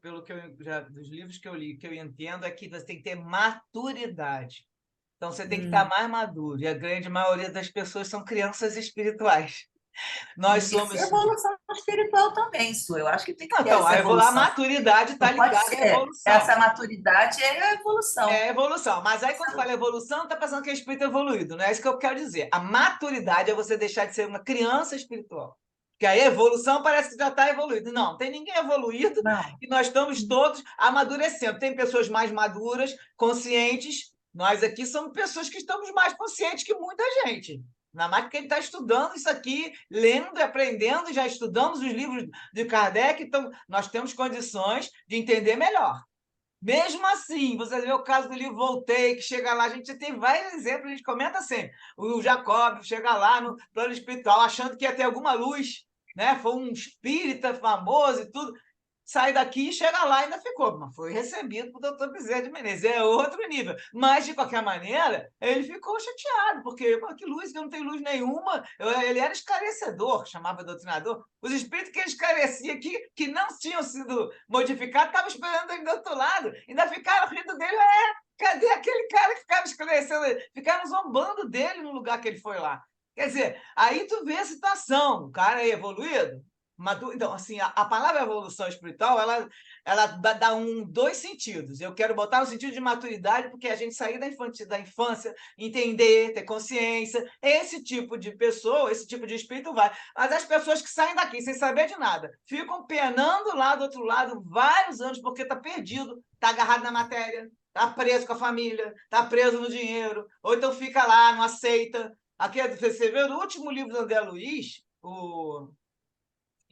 Pelo que eu já, dos livros que eu li, que eu entendo é que você tem que ter maturidade. Então, você tem que estar mais maduro. E a grande maioria das pessoas são crianças espirituais. Nós Tem que ser somos. evolução espiritual também, Su. Eu acho que tem que Não, ter então, essa a evolução. maturidade está Não pode ligada à ser. evolução. Essa maturidade é a evolução. É a evolução. Mas aí, quando fala evolução, não está pensando que é espírito evoluído. Não é isso que eu quero dizer. A maturidade é você deixar de ser uma criança espiritual. Porque aí a evolução parece que já está evoluído. Não, tem ninguém evoluído Não. e nós estamos todos amadurecendo. Tem pessoas mais maduras, conscientes. Nós aqui somos pessoas que estamos mais conscientes que muita gente. Ainda mais porque ele está estudando isso aqui, lendo e aprendendo, já estudamos os livros de Kardec, então nós temos condições de entender melhor. Mesmo assim, você vê o caso do livro Voltei, que chega lá, a gente tem vários exemplos, a gente comenta sempre. O Jacob chega lá no plano espiritual achando que ia ter alguma luz, né? Foi um espírita famoso e tudo. Sai daqui e chega lá e ainda ficou. Mas foi recebido por doutor Bezerra de Menezes. É outro nível. Mas, de qualquer maneira, ele ficou chateado, porque que luz, que não tem luz nenhuma. Ele era esclarecedor, chamava doutrinador. Os espíritos que ele esclarecia que não tinham sido modificados estavam esperando ele do outro lado. Ainda ficaram rindo dele. Cadê aquele cara que ficava esclarecendo? Ficaram zombando dele no lugar que ele foi lá. Quer dizer, aí tu vê a situação. O cara é evoluído. Então, assim, a palavra evolução espiritual, ela dá dois sentidos. Eu quero botar no sentido de maturidade, porque a gente sair da infância, entender, ter consciência, esse tipo de pessoa, esse tipo de espírito vai. Mas as pessoas que saem daqui sem saber de nada, ficam penando lá do outro lado vários anos, porque está perdido, está agarrado na matéria, está preso com a família, está preso no dinheiro, ou então fica lá, não aceita. Aqui, você vê no último livro do André Luiz,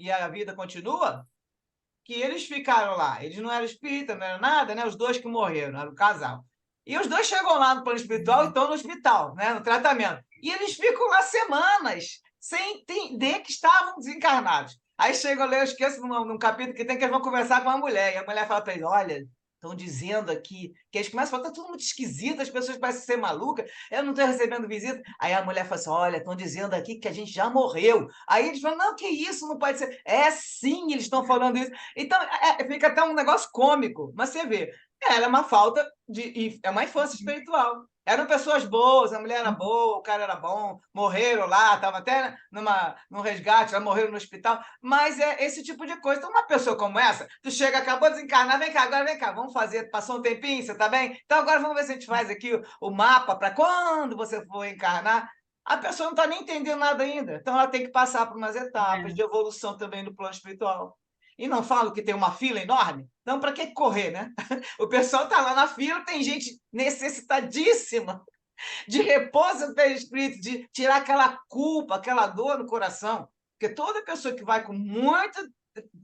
E a Vida Continua, que eles ficaram lá. Eles não eram espírita, não era nada, né? Os dois que morreram, era o casal. E os dois chegam lá no plano espiritual e estão no hospital, né? No tratamento. E eles ficam lá semanas sem entender que estavam desencarnados. Aí chegam lá, eu esqueço num capítulo que tem que eles vão conversar com a mulher. E a mulher fala para eles: olha, estão dizendo aqui, que eles começam a falar, está tudo muito esquisito, as pessoas parecem ser malucas, eu não estou recebendo visita. Aí a mulher fala assim: olha, estão dizendo aqui que a gente já morreu. Aí eles falam: não, que isso, não pode ser. É sim, eles estão falando isso. Então, fica até um negócio cômico, mas você vê, é uma falta de. É uma infância espiritual. Eram pessoas boas, a mulher era boa, o cara era bom, morreram lá, estava até num resgate, lá morreram no hospital, mas é esse tipo de coisa. Então, uma pessoa como essa, tu chega, acabou de desencarnar, vem cá, agora vem cá, vamos fazer, passou um tempinho, você tá bem? Então agora vamos ver se a gente faz aqui o mapa para quando você for encarnar. A pessoa não está nem entendendo nada ainda, então ela tem que passar por umas etapas de evolução também no plano espiritual. E não falo que tem uma fila enorme? Então, para que correr, né? O pessoal está lá na fila, tem gente necessitadíssima de repouso pelo espírito, de tirar aquela culpa, aquela dor no coração. Porque toda pessoa que vai com muito,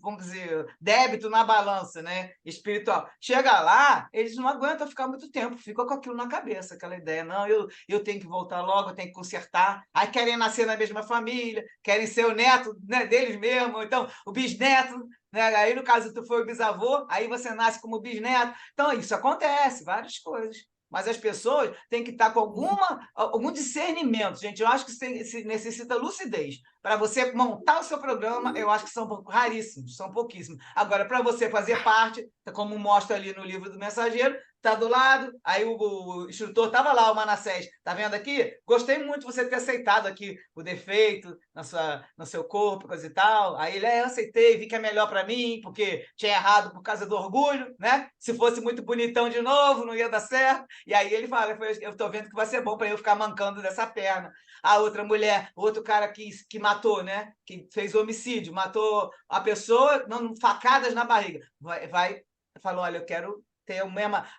vamos dizer, débito na balança, né, espiritual, chega lá, eles não aguentam ficar muito tempo, ficam com aquilo na cabeça, aquela ideia, não, eu tenho que voltar logo, eu tenho que consertar. Aí querem nascer na mesma família, querem ser o neto, né, deles mesmo, ou então o bisneto, né? Aí, no caso, tu foi o bisavô, aí você nasce como bisneto. Então, isso acontece, várias coisas. Mas as pessoas têm que estar com algum discernimento, gente. Eu acho que se necessita lucidez. Para você montar o seu programa, eu acho que são raríssimos, são pouquíssimos. Agora, para você fazer parte, como mostra ali no livro do Mensageiro, tá do lado, aí o instrutor estava lá, o Manassés, tá vendo aqui? Gostei muito de você ter aceitado aqui o defeito no seu corpo, coisa e tal. Aí ele, eu aceitei, vi que é melhor para mim, porque tinha errado por causa do orgulho, né? Se fosse muito bonitão de novo, não ia dar certo. E aí ele fala, eu tô vendo que vai ser bom para eu ficar mancando dessa perna. A outra mulher, outro cara que matou, né? Que fez homicídio, matou a pessoa, não, facadas na barriga. Falou, olha, eu quero ter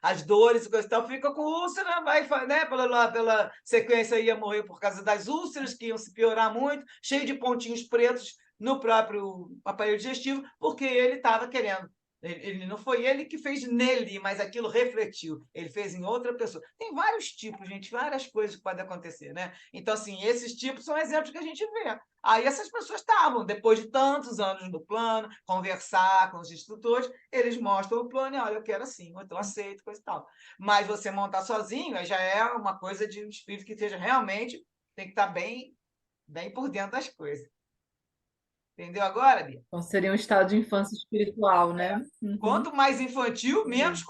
as dores e coisa e tal, fica com úlcera, né, pela sequência ia morrer por causa das úlceras, que iam se piorar muito, cheio de pontinhos pretos no próprio aparelho digestivo, porque ele estava querendo. Não foi ele que fez nele, mas aquilo refletiu. Ele fez em outra pessoa. Tem vários tipos, gente, várias coisas que podem acontecer, né? Então, assim, esses tipos são exemplos que a gente vê. Aí essas pessoas estavam, depois de tantos anos no plano, conversar com os instrutores, eles mostram o plano e, olha, eu quero assim, eu aceito, coisa e tal. Mas você montar sozinho, aí já é uma coisa de um espírito que esteja realmente, tem que estar bem, bem por dentro das coisas. Entendeu agora, Bia? Então seria um estado de infância espiritual, né? Uhum. Quanto mais infantil, menos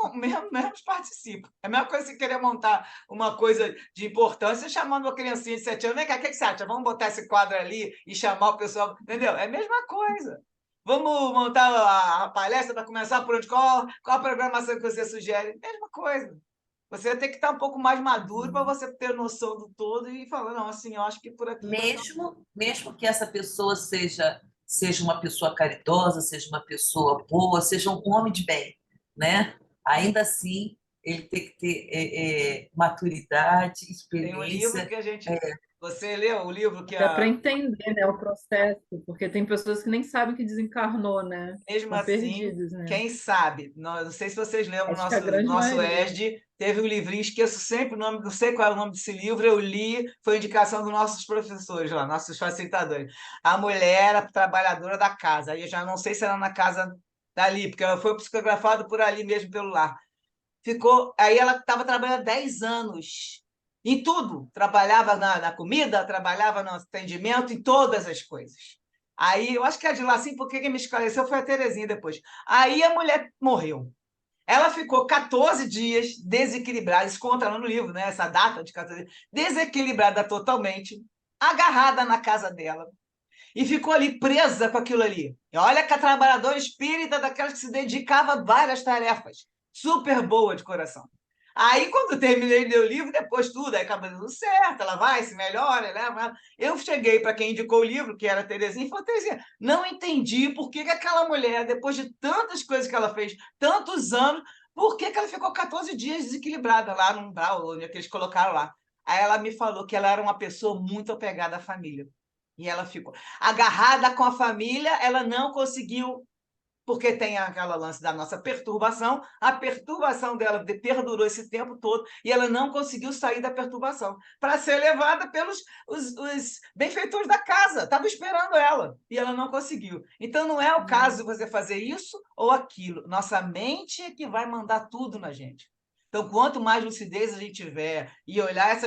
participa. É a mesma coisa que querer montar uma coisa de importância chamando uma criancinha de 7 anos. Vem cá, o que você acha? Vamos botar esse quadro ali e chamar o pessoal. Entendeu? É a mesma coisa. Vamos montar a palestra para começar por onde? Qual a programação que você sugere? Mesma coisa. Você tem que estar um pouco mais maduro para você ter noção do todo e falar, não, assim, eu acho que por aqui... Mesmo que essa pessoa seja uma pessoa caridosa, seja uma pessoa boa, seja um homem de bem, né? Ainda assim, ele tem que ter maturidade, Tem um livro experiência. que a gente... Você leu o livro que Até para entender, né, o processo, porque tem pessoas que nem sabem que desencarnou, né? Mesmo Estão assim, perdidos, né? quem sabe? Não sei se vocês lembram, Acho que a grande nosso maioria. ESD teve um livrinho, esqueço sempre o nome, não sei qual é o nome desse livro, eu li, foi indicação dos nossos professores lá, nossos facilitadores. A mulher, a trabalhadora da casa, aí eu já não sei se era na casa dali, porque ela foi psicografada por ali mesmo, pelo lar. Aí ela estava trabalhando 10 anos, em tudo, trabalhava na comida, trabalhava no atendimento, em todas as coisas. Aí, eu acho que é de lá, assim, porque quem me esclareceu foi a Terezinha depois. Aí a mulher morreu. Ela ficou 14 dias desequilibrada, isso conta lá no livro, né? Essa data de 14 dias, desequilibrada totalmente, agarrada na casa dela, e ficou ali presa com aquilo ali. E olha que a trabalhadora espírita daquelas que se dedicava a várias tarefas, super boa de coração. Aí, quando terminei de ler o livro, depois tudo, aí acaba dando certo, ela vai, se melhora, leva. Eu cheguei para quem indicou o livro, que era a Terezinha, e falei, Terezinha, não entendi por que aquela mulher, depois de tantas coisas que ela fez, tantos anos, por que ela ficou 14 dias desequilibrada lá no umbral, onde eles colocaram lá. Aí ela me falou que ela era uma pessoa muito apegada à família. E ela ficou agarrada com a família, ela não conseguiu, porque tem aquela lance da nossa perturbação, a perturbação dela perdurou esse tempo todo e ela não conseguiu sair da perturbação para ser levada pelos os benfeitores da casa, estavam esperando ela e ela não conseguiu. Então não é o caso de você fazer isso ou aquilo, nossa mente é que vai mandar tudo na gente. Então, quanto mais lucidez a gente tiver e olhar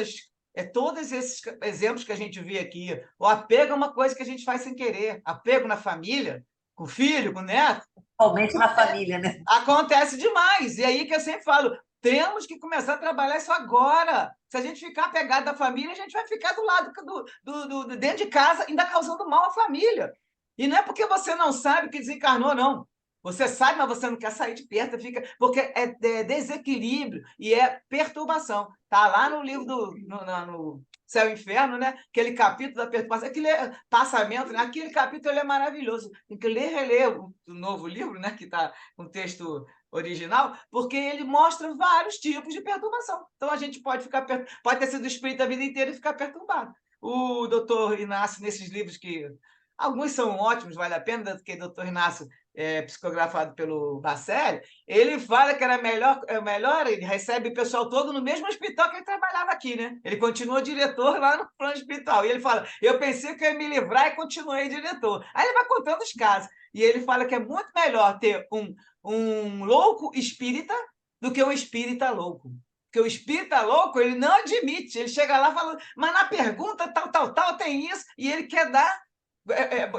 todos esses exemplos que a gente vê aqui, o apego é uma coisa que a gente faz sem querer, apego na família, com o filho, com o neto, Principalmente na família, né? acontece demais. E aí que eu sempre falo, temos que começar a trabalhar isso agora. Se a gente ficar apegado da família, a gente vai ficar do lado dentro de casa, ainda causando mal à família. E não é porque você não sabe que desencarnou, não. Você sabe, mas você não quer sair de perto, porque é desequilíbrio e é perturbação. Está lá no livro no Céu e Inferno, né? Aquele capítulo da perturbação, aquele passamento, né? Aquele capítulo é maravilhoso. Tem que ler e reler o novo livro, né? Que está com o texto original, porque ele mostra vários tipos de perturbação. Então a gente pode ter sido espírita a vida inteira e ficar perturbado. O doutor Inácio, nesses livros que alguns são ótimos, vale a pena, porque o doutor Inácio psicografado pelo Bacelli, ele fala que era melhor, ele recebe o pessoal todo no mesmo hospital que ele trabalhava aqui, né? Ele continua diretor lá no plano hospital. E ele fala, eu pensei que eu ia me livrar e continuei diretor. Aí ele vai contando os casos. E ele fala que é muito melhor ter um louco espírita do que um espírita louco. Porque o espírita louco, ele não admite. Ele chega lá falando, mas na pergunta tal, tem isso, e ele quer dar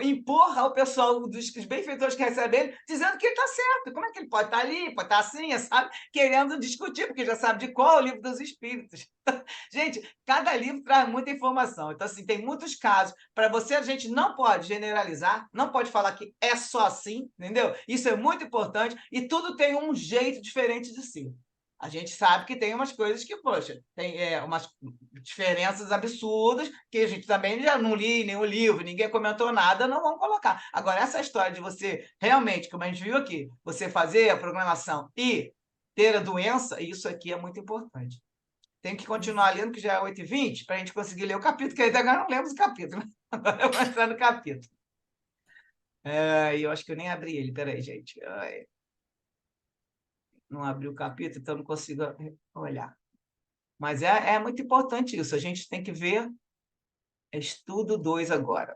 impor ao pessoal dos benfeitores que recebem ele, dizendo que ele está certo. Como é que ele pode estar ali, pode estar assim, sabe? Querendo discutir, porque já sabe de qual é o livro dos Espíritos. Gente, cada livro traz muita informação. Então, assim, tem muitos casos. Para você, a gente não pode generalizar, não pode falar que é só assim, entendeu? Isso é muito importante e tudo tem um jeito diferente de ser. A gente sabe que tem umas coisas que, poxa, tem umas diferenças absurdas que a gente também já não li nenhum livro, ninguém comentou nada, não vamos colocar. Agora, essa história de você realmente, como a gente viu aqui, você fazer a programação e ter a doença, isso aqui é muito importante. Tem que continuar lendo, que já é 8h20, para a gente conseguir ler o capítulo, que ainda agora não lemos o capítulo. Agora eu vou entrar no capítulo. Eu acho que eu nem abri ele, peraí, gente. Não abri o capítulo, então não consigo olhar. Mas é muito importante isso, a gente tem que ver estudo 2 agora.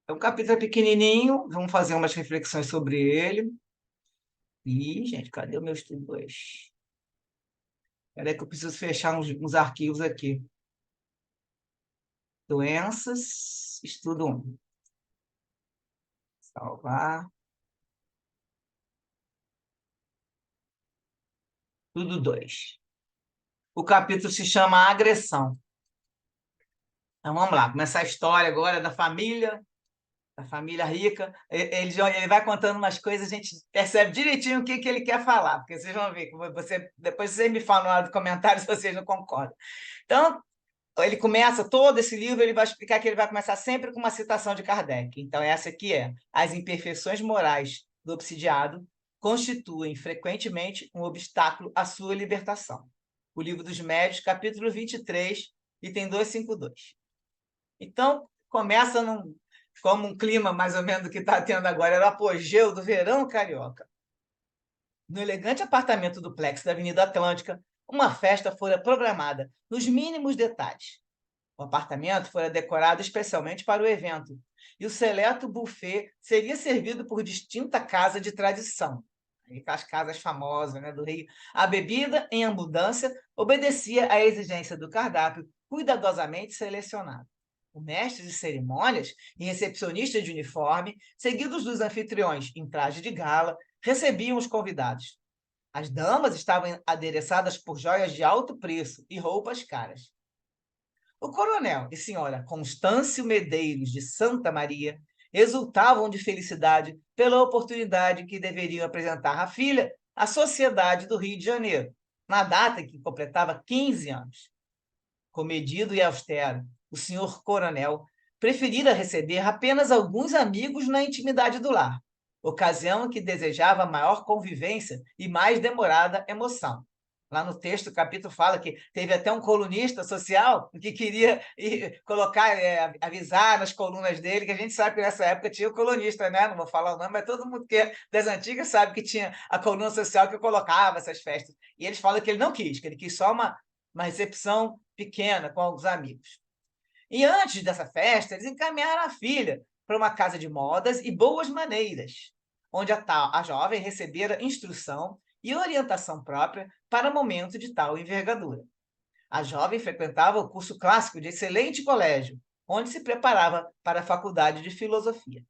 O capítulo é pequenininho, vamos fazer umas reflexões sobre ele. Ih, gente, cadê o meu estudo 2? Espera aí que eu preciso fechar uns arquivos aqui. Doenças, estudo 1. Salvar. Estudo 2. O capítulo se chama Agressão. Então, vamos lá, começar a história agora da família rica. Ele vai contando umas coisas, a gente percebe direitinho o que ele quer falar, porque vocês vão ver, depois vocês me falam lá no comentário se vocês não concordam. Então, ele começa todo esse livro, ele vai explicar que ele vai começar sempre com uma citação de Kardec. Então, essa aqui é: as imperfeições morais do obsidiado constituem frequentemente um obstáculo à sua libertação. O Livro dos Médiuns, capítulo 23, item 252. Então, começa como um clima mais ou menos do que está tendo agora, era o apogeu do verão carioca. No elegante apartamento duplex da Avenida Atlântica, uma festa fora programada nos mínimos detalhes. O apartamento fora decorado especialmente para o evento, e o seleto buffet seria servido por distinta casa de tradição. As casas famosas, né, do Rio. A bebida, em abundância, obedecia à exigência do cardápio cuidadosamente selecionado. O mestre de cerimônias e recepcionista de uniforme, seguidos dos anfitriões em traje de gala, recebiam os convidados. As damas estavam adereçadas por joias de alto preço e roupas caras. O coronel e senhora Constâncio Medeiros de Santa Maria exultavam de felicidade pela oportunidade que deveriam apresentar à filha à sociedade do Rio de Janeiro, na data em que completava 15 anos. Comedido e austero, o senhor coronel preferira receber apenas alguns amigos na intimidade do lar, ocasião em que desejava maior convivência e mais demorada emoção. Lá no texto, o capítulo fala que teve até um colunista social que queria colocar, avisar nas colunas dele, que a gente sabe que nessa época tinha o colunista, né? Não vou falar o nome, mas todo mundo que é das antigas sabe que tinha a coluna social que colocava essas festas. E eles falam que ele não quis, que ele quis só uma recepção pequena com alguns amigos. E antes dessa festa, eles encaminharam a filha para uma casa de modas e boas maneiras, onde a jovem recebera instrução e orientação própria para momento de tal envergadura. A jovem frequentava o curso clássico de excelente colégio, onde se preparava para a faculdade de filosofia.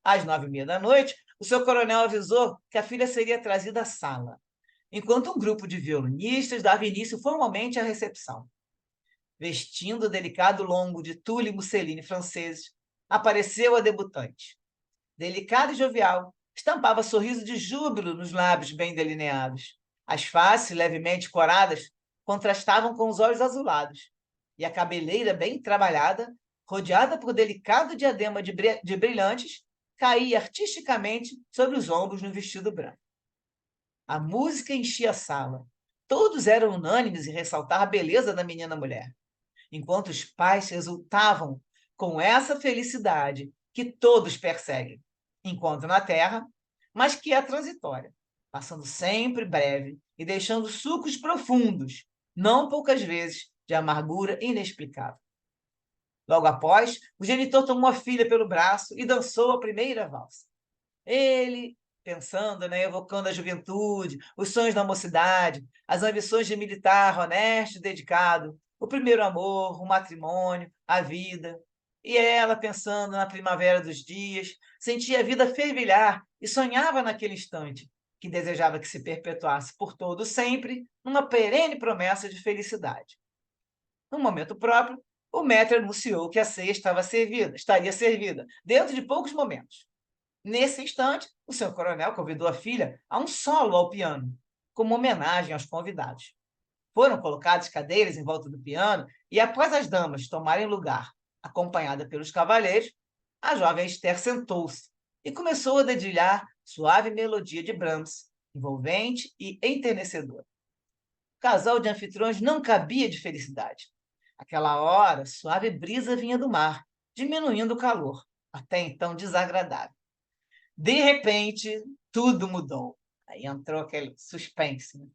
Às 9h30, o seu coronel avisou que a filha seria trazida à sala, enquanto um grupo de violonistas dava início formalmente à recepção. Vestindo o delicado longo de tule e musseline franceses, apareceu a debutante. Delicada e jovial, estampava sorriso de júbilo nos lábios bem delineados. As faces, levemente coradas, contrastavam com os olhos azulados, e a cabeleira bem trabalhada, rodeada por delicado diadema de brilhantes, caía artisticamente sobre os ombros no vestido branco. A música enchia a sala. Todos eram unânimes em ressaltar a beleza da menina mulher, enquanto os pais exultavam com essa felicidade que todos perseguem, enquanto na Terra, mas que é transitória, passando sempre breve e deixando sucos profundos, não poucas vezes, de amargura inexplicável. Logo após, o genitor tomou a filha pelo braço e dançou a primeira valsa. Ele, pensando, né, evocando a juventude, os sonhos da mocidade, as ambições de militar honesto e dedicado, O primeiro amor, o matrimônio, a vida. E ela, pensando na primavera dos dias, sentia a vida fervilhar e sonhava naquele instante, que desejava que se perpetuasse por todo sempre, numa perene promessa de felicidade. No momento próprio, o maître anunciou que a ceia estaria servida, dentro de poucos momentos. Nesse instante, o seu coronel convidou a filha a um solo ao piano, como homenagem aos convidados. Foram colocadas cadeiras em volta do piano e, após as damas tomarem lugar, acompanhada pelos cavalheiros, a jovem Esther sentou-se e começou a dedilhar suave melodia de Brahms, envolvente e enternecedora. O casal de anfitriões não cabia de felicidade. Aquela hora, suave brisa vinha do mar, diminuindo o calor, até então desagradável. De repente, tudo mudou. Aí entrou aquele suspense, né?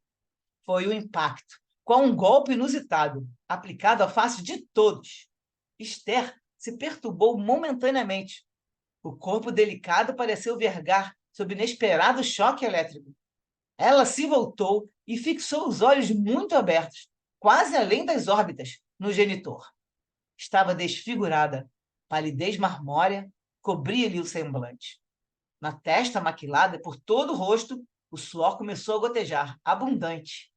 Foi o impacto, com um golpe inusitado, aplicado à face de todos. Esther se perturbou momentaneamente. O corpo delicado pareceu vergar sob inesperado choque elétrico. Ela se voltou e fixou os olhos muito abertos, quase além das órbitas, no genitor. Estava desfigurada. Palidez marmórea cobria-lhe o semblante. Na testa maquilada por todo o rosto, o suor começou a gotejar, abundante.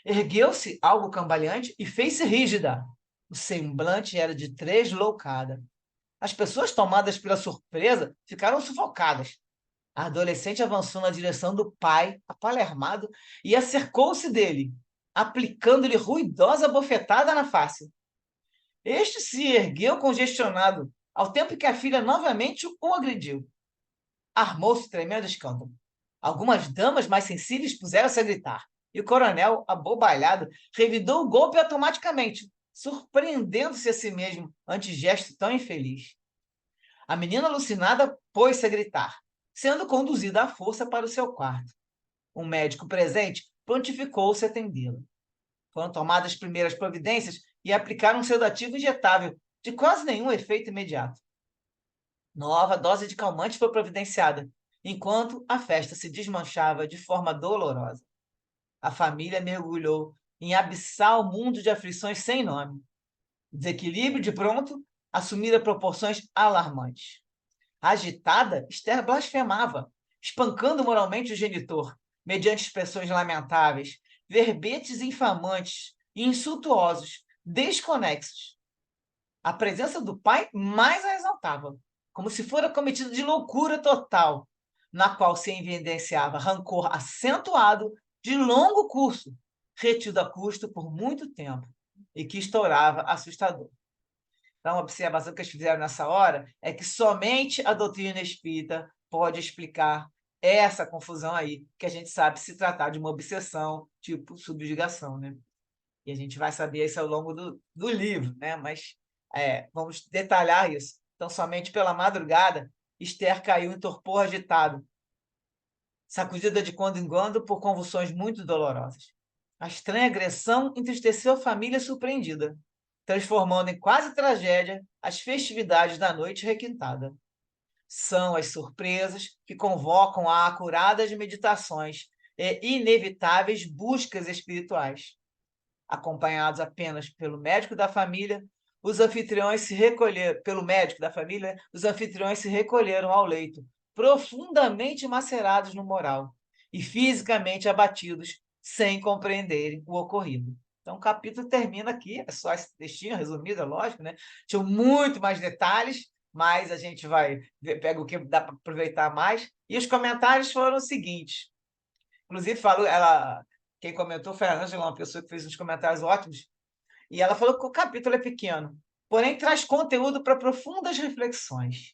Ergueu-se algo cambaleante e fez-se rígida. O semblante era de tresloucada. As pessoas tomadas pela surpresa ficaram sufocadas. A adolescente avançou na direção do pai, apalermado, e acercou-se dele, aplicando-lhe ruidosa bofetada na face. Este se ergueu congestionado, ao tempo que a filha novamente o agrediu. Armou-se tremendo escândalo. Algumas damas mais sensíveis puseram-se a gritar, e o coronel, abobalhado, revidou o golpe automaticamente, surpreendendo-se a si mesmo ante gesto tão infeliz. A menina alucinada pôs-se a gritar, sendo conduzida à força para o seu quarto. Um médico presente prontificou-se a atendê-la. Foram tomadas as primeiras providências e aplicaram um sedativo injetável, de quase nenhum efeito imediato. Nova dose de calmante foi providenciada, enquanto a festa se desmanchava de forma dolorosa. A família mergulhou em abissal mundo de aflições sem nome. O desequilíbrio, de pronto, assumira proporções alarmantes. Agitada, Esther blasfemava, espancando moralmente o genitor, mediante expressões lamentáveis, verbetes infamantes e insultuosos, desconexos. A presença do pai mais a exaltava, como se fora cometida de loucura total, na qual se evidenciava rancor acentuado de longo curso, retido a custo por muito tempo, e que estourava assustador. Então, a observação que eles fizeram nessa hora é que somente a doutrina espírita pode explicar essa confusão aí, que a gente sabe se tratar de uma obsessão, tipo subjugação, né? E a gente vai saber isso ao longo do livro, né? Mas vamos detalhar isso. Então, somente pela madrugada, Esther caiu em torpor agitado, sacudida de quando em quando por convulsões muito dolorosas. A estranha agressão entristeceu a família surpreendida, transformando em quase tragédia as festividades da noite requintada. São as surpresas que convocam a acuradas meditações e inevitáveis buscas espirituais. Acompanhados apenas pelo médico da família, os anfitriões se recolheram ao leito, profundamente macerados no moral e fisicamente abatidos, sem compreenderem o ocorrido. Então, o capítulo termina aqui, é só esse textinho resumido, é lógico, né? Tinha muito mais detalhes, mas a gente pega o que dá para aproveitar mais. E os comentários foram os seguintes. Inclusive, quem comentou foi a Ângela, uma pessoa que fez uns comentários ótimos, e ela falou que o capítulo é pequeno, porém traz conteúdo para profundas reflexões.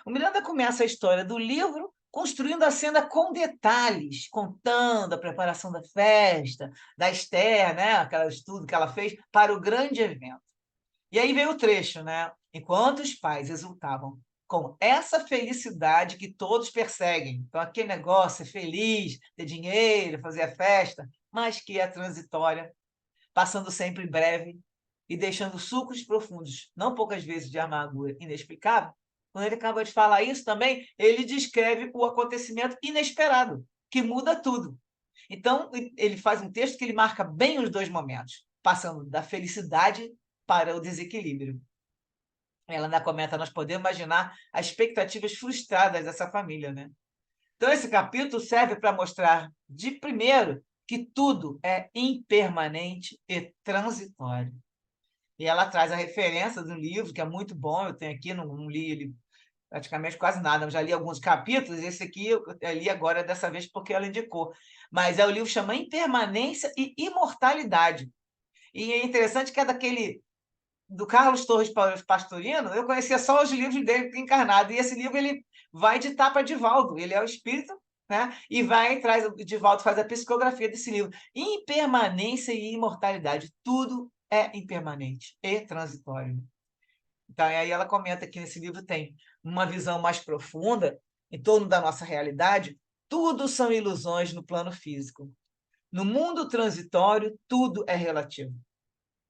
O Miranda começa a história do livro construindo a cena com detalhes, contando a preparação da festa, da Esther, né? Aquele estudo que ela fez para o grande evento. E aí veio o trecho, né? Enquanto os pais exultavam com essa felicidade que todos perseguem. Então, aquele negócio é feliz, ter dinheiro, fazer a festa, mas que é transitória, passando sempre breve e deixando sulcos profundos, não poucas vezes de amargura inexplicável. Quando ele acaba de falar isso também, ele descreve o acontecimento inesperado, que muda tudo. Então, ele faz um texto que ele marca bem os dois momentos, passando da felicidade para o desequilíbrio. Ela ainda comenta, nós podemos imaginar as expectativas frustradas dessa família, né? Então, esse capítulo serve para mostrar, de primeiro, que tudo é impermanente e transitório. E ela traz a referência do livro, que é muito bom, eu tenho aqui, não li ele praticamente quase nada, eu já li alguns capítulos, esse aqui eu li agora dessa vez porque ela indicou. Mas o livro chama Impermanência e Imortalidade. E é interessante que é daquele do Carlos Torres Pastorino, eu conhecia só os livros dele encarnado, e esse livro ele vai ditar para Divaldo, ele é o espírito, né? E traz o Divaldo faz a psicografia desse livro. Impermanência e imortalidade, tudo é impermanente e transitório. Então, aí ela comenta que nesse livro tem uma visão mais profunda em torno da nossa realidade, tudo são ilusões no plano físico. No mundo transitório, tudo é relativo.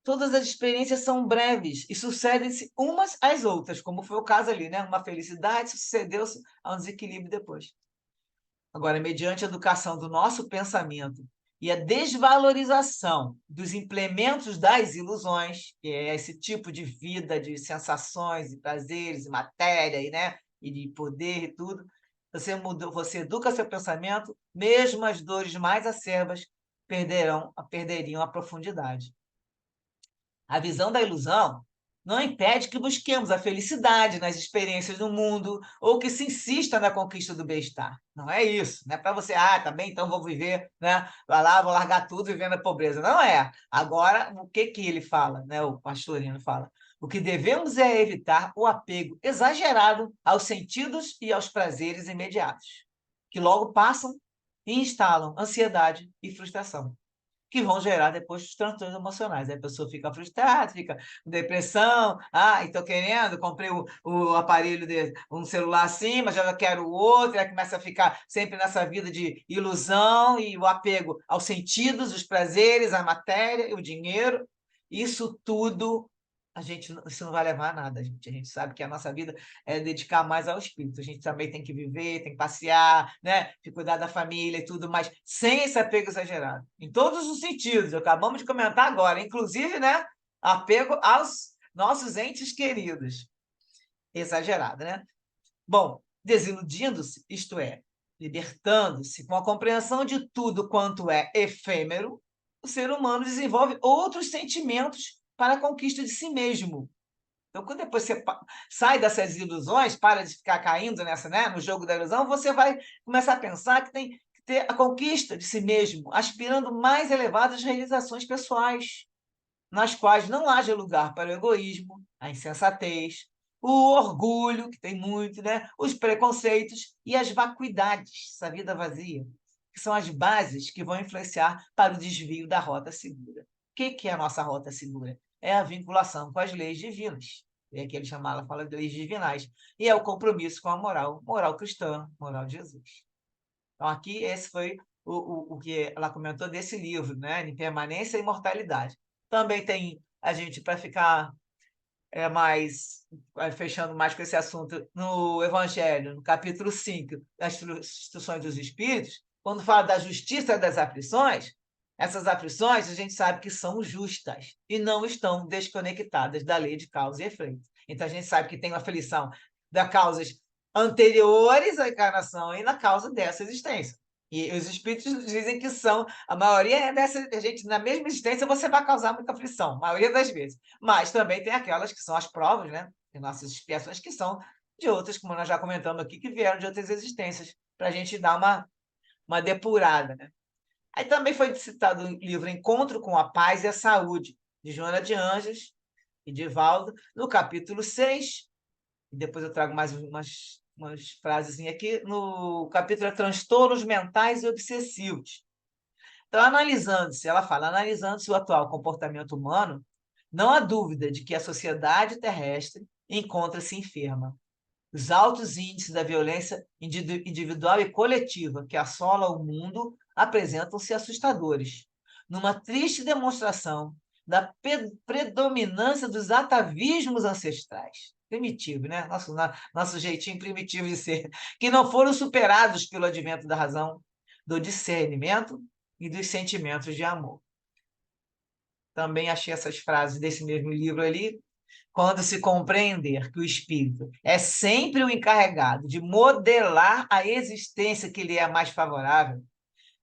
Todas as experiências são breves e sucedem-se umas às outras, como foi o caso ali, né? Uma felicidade sucedeu-se a um desequilíbrio depois. Agora, mediante a educação do nosso pensamento e a desvalorização dos implementos das ilusões, que é esse tipo de vida, de sensações e prazeres e matéria, né? E de poder e tudo, você educa seu pensamento, mesmo as dores mais acerbas perderiam a profundidade. A visão da ilusão não impede que busquemos a felicidade nas experiências do mundo ou que se insista na conquista do bem-estar. Não é isso. Não é para você, tá bem, então vou viver, né? Vai lá, vou largar tudo vivendo a pobreza. Não é. Agora, o que ele fala, né? O Pastorino fala. O que devemos é evitar o apego exagerado aos sentidos e aos prazeres imediatos, que logo passam e instalam ansiedade e frustração, que vão gerar depois os transtornos emocionais. Aí a pessoa fica frustrada, fica com depressão, estou querendo, comprei o aparelho, um celular assim, mas já quero o outro, aí começa a ficar sempre nessa vida de ilusão e o apego aos sentidos, os prazeres, a matéria, o dinheiro. Isso tudo, isso não vai levar a nada, gente. A gente sabe que a nossa vida é dedicar mais ao espírito. A gente também tem que viver, tem que passear, né? Tem que cuidar da família e tudo, mas sem esse apego exagerado. Em todos os sentidos, acabamos de comentar agora, inclusive, né? Apego aos nossos entes queridos. Exagerado, né? Bom, desiludindo-se, isto é, libertando-se com a compreensão de tudo quanto é efêmero, o ser humano desenvolve outros sentimentos para a conquista de si mesmo. Então, quando depois você sai dessas ilusões, para de ficar caindo nessa, né, no jogo da ilusão, você vai começar a pensar que tem que ter a conquista de si mesmo, aspirando mais elevadas realizações pessoais, nas quais não haja lugar para o egoísmo, a insensatez, o orgulho, que tem muito, né, os preconceitos e as vacuidades, essa vida vazia, que são as bases que vão influenciar para o desvio da rota segura. O que é a nossa rota segura? É a vinculação com as leis divinas. É que ele fala de leis divinais. E é o compromisso com a moral cristã, moral de Jesus. Então, aqui, esse foi o que ela comentou desse livro, né? Impermanência e Imortalidade. Também tem a gente, para ficar fechando mais com esse assunto, no Evangelho, no capítulo 5, das instruções dos Espíritos, quando fala da justiça das aflições, essas aflições a gente sabe que são justas e não estão desconectadas da lei de causa e efeito. Então, a gente sabe que tem uma aflição das causas anteriores à encarnação e na causa dessa existência. E os espíritos dizem que são, a maioria dessa gente, na mesma existência, você vai causar muita aflição, a maioria das vezes. Mas também tem aquelas que são as provas, né? De nossas expiações, que são de outras, como nós já comentamos aqui, que vieram de outras existências, para a gente dar uma depurada, né? Aí também foi citado o livro Encontro com a Paz e a Saúde, de Joana de Anjos e de Valdo, no capítulo 6, e depois eu trago mais umas frases aqui, no capítulo Transtornos Mentais e Obsessivos. Então, ela fala, analisando-se o atual comportamento humano, não há dúvida de que a sociedade terrestre encontra-se enferma. Os altos índices da violência individual e coletiva que assola o mundo apresentam-se assustadores, numa triste demonstração da predominância dos atavismos ancestrais. Primitivo, né? Nosso jeitinho primitivo de ser, que não foram superados pelo advento da razão, do discernimento e dos sentimentos de amor. também achei essas frases desse mesmo livro ali. Quando se compreender que o espírito é sempre o encarregado de modelar a existência que lhe é mais favorável,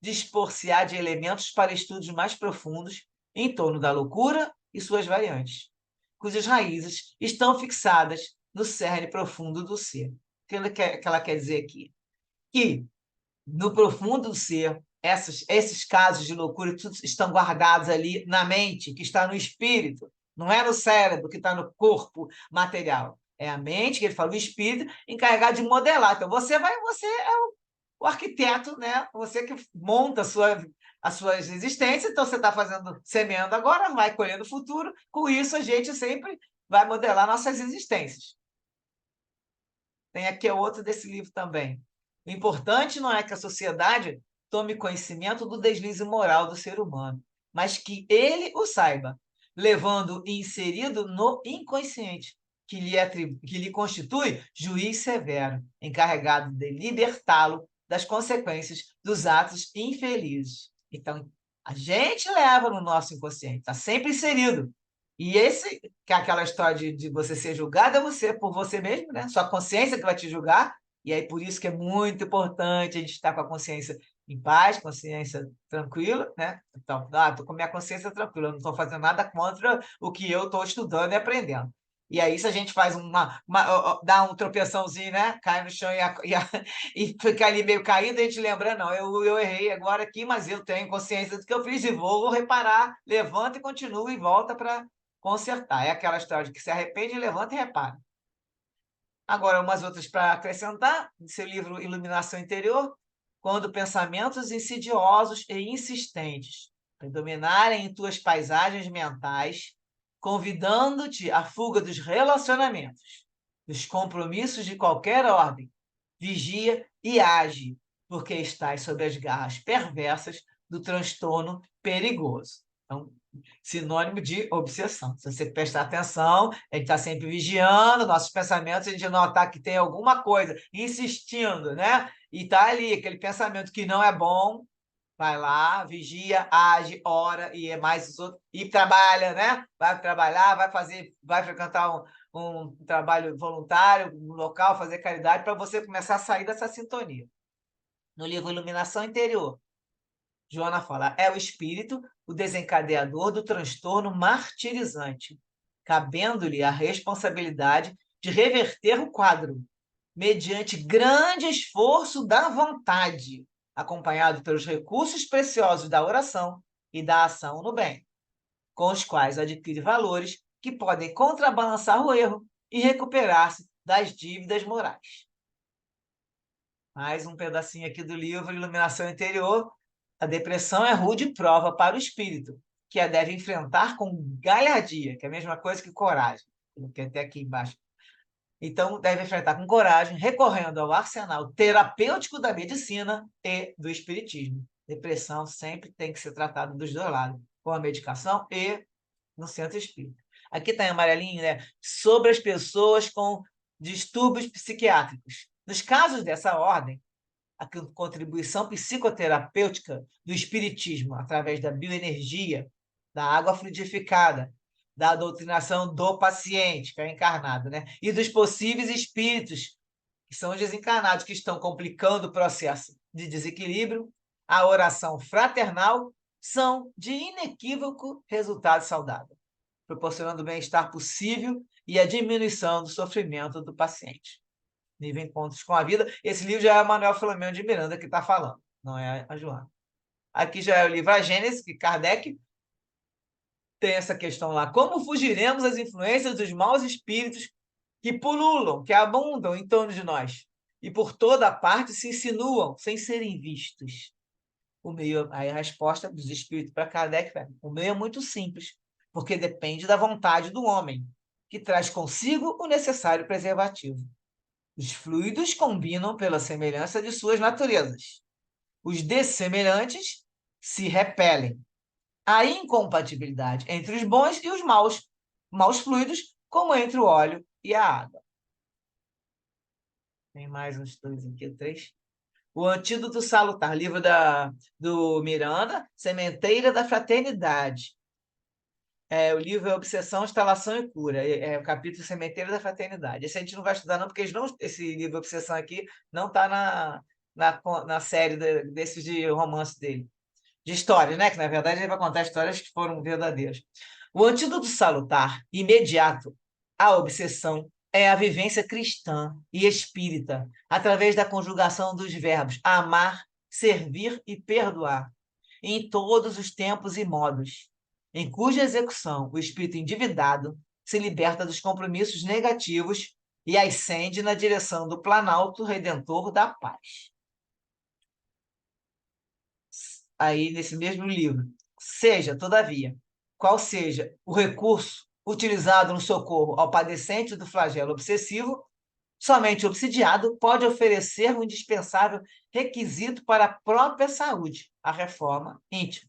dispor-se-á de elementos para estudos mais profundos em torno da loucura e suas variantes, cujas raízes estão fixadas no cerne profundo do ser. O que ela quer dizer aqui? Que no profundo do ser, esses casos de loucura tudo estão guardados ali na mente, que está no espírito, não é no cérebro, que está no corpo material. É a mente, que ele fala, o espírito, encarregado de modelar. Então, você é o arquiteto, né? Você que monta as suas existências, então você está fazendo, semeando agora, vai colhendo o futuro, com isso a gente sempre vai modelar nossas existências. Tem aqui outro desse livro também. O importante não é que a sociedade tome conhecimento do deslize moral do ser humano, mas que ele o saiba, levando e inserido no inconsciente, que lhe constitui juiz severo, encarregado de libertá-lo das consequências dos atos infelizes. Então, a gente leva no nosso inconsciente, está sempre inserido. E esse, que é aquela história de você ser julgado, é você por você mesmo, né? Sua consciência que vai te julgar, e aí por isso que é muito importante a gente estar com a consciência em paz, consciência tranquila, né? Então, estou com a minha consciência tranquila, não estou fazendo nada contra o que eu estou estudando e aprendendo. E aí, se a gente faz dá um tropeçãozinho, né? Cai no chão e fica ali meio caindo, a gente lembra, não, eu errei agora aqui, mas eu tenho consciência do que eu fiz e vou reparar, levanta e continua e volta para consertar. É aquela história de que se arrepende, levanta e repara. Agora, umas outras para acrescentar, no seu livro Iluminação Interior, quando pensamentos insidiosos e insistentes predominarem em tuas paisagens mentais, convidando-te à fuga dos relacionamentos, dos compromissos de qualquer ordem, vigia e age, porque estás sob as garras perversas do transtorno perigoso. Então, sinônimo de obsessão. Se você prestar atenção, a gente está sempre vigiando nossos pensamentos, a gente notar que tem alguma coisa insistindo, né? E está ali, aquele pensamento que não é bom, vai lá, vigia, age, ora, e é mais os outros, e trabalha, né? Vai trabalhar, vai frequentar um trabalho voluntário, um local, fazer caridade, para você começar a sair dessa sintonia. No livro Iluminação Interior, Joana fala, é o espírito o desencadeador do transtorno martirizante, cabendo-lhe a responsabilidade de reverter o quadro, mediante grande esforço da vontade, acompanhado pelos recursos preciosos da oração e da ação no bem, com os quais adquire valores que podem contrabalançar o erro e recuperar-se das dívidas morais. Mais um pedacinho aqui do livro Iluminação Interior. A depressão é rude prova para o espírito, que a deve enfrentar com galhardia, que é a mesma coisa que coragem, que até aqui embaixo. Então, deve enfrentar com coragem, recorrendo ao arsenal terapêutico da medicina e do espiritismo. Depressão sempre tem que ser tratada dos dois lados, com a medicação e no centro espírita. Aqui está em amarelinho, né? Sobre as pessoas com distúrbios psiquiátricos. Nos casos dessa ordem, a contribuição psicoterapêutica do espiritismo através da bioenergia, da água fluidificada, da doutrinação do paciente, que é encarnado, né? E dos possíveis espíritos, que são os desencarnados, que estão complicando o processo de desequilíbrio, a oração fraternal, são de inequívoco resultado saudável, proporcionando o bem-estar possível e a diminuição do sofrimento do paciente. Nível Encontros com a Vida. Esse livro já é o Manuel Filomeno de Miranda que está falando, não é a Joana. Aqui já é o livro A Gênese, que Kardec tem essa questão lá. Como fugiremos das influências dos maus espíritos que pululam, que abundam em torno de nós e por toda parte se insinuam sem serem vistos? O meio, aí a resposta dos espíritos para Kardec é: o meio é muito simples, porque depende da vontade do homem, que traz consigo o necessário preservativo. Os fluidos combinam pela semelhança de suas naturezas. Os dessemelhantes se repelem. Há incompatibilidade entre os bons e os maus fluidos, como entre o óleo e a água. Tem mais uns dois aqui, três. O Antídoto Salutar, livro do Miranda, Sementeira da Fraternidade. O livro é Obsessão, Instalação e Cura. É o capítulo Cemitério da Fraternidade. Esse a gente não vai estudar, não, porque esse livro Obsessão aqui não está na série desses de romance dele. De histórias, né? Que, na verdade, ele vai contar histórias que foram verdadeiras. O antídoto salutar, imediato à obsessão, é a vivência cristã e espírita, através da conjugação dos verbos amar, servir e perdoar, em todos os tempos e modos, em cuja execução o espírito endividado se liberta dos compromissos negativos e ascende na direção do planalto redentor da paz. Aí, nesse mesmo livro, seja, todavia, qual seja o recurso utilizado no socorro ao padecente do flagelo obsessivo, somente o obsidiado pode oferecer um indispensável requisito para a própria saúde, a reforma íntima.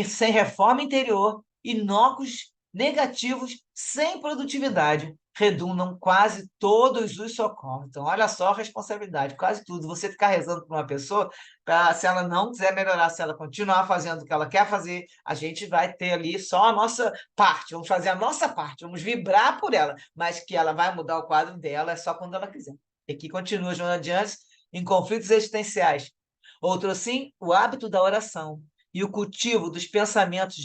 Sem reforma interior, inócuos negativos, sem produtividade, redundam quase todos os socorros. Então, olha só a responsabilidade, quase tudo. Você ficar rezando por uma pessoa, se ela não quiser melhorar, se ela continuar fazendo o que ela quer fazer, a gente vai ter ali só a nossa parte, vamos fazer a nossa parte, vamos vibrar por ela, mas que ela vai mudar o quadro dela é só quando ela quiser. E aqui continua Joana de Anjos, em conflitos existenciais. Outro sim, o hábito da oração e o cultivo dos pensamentos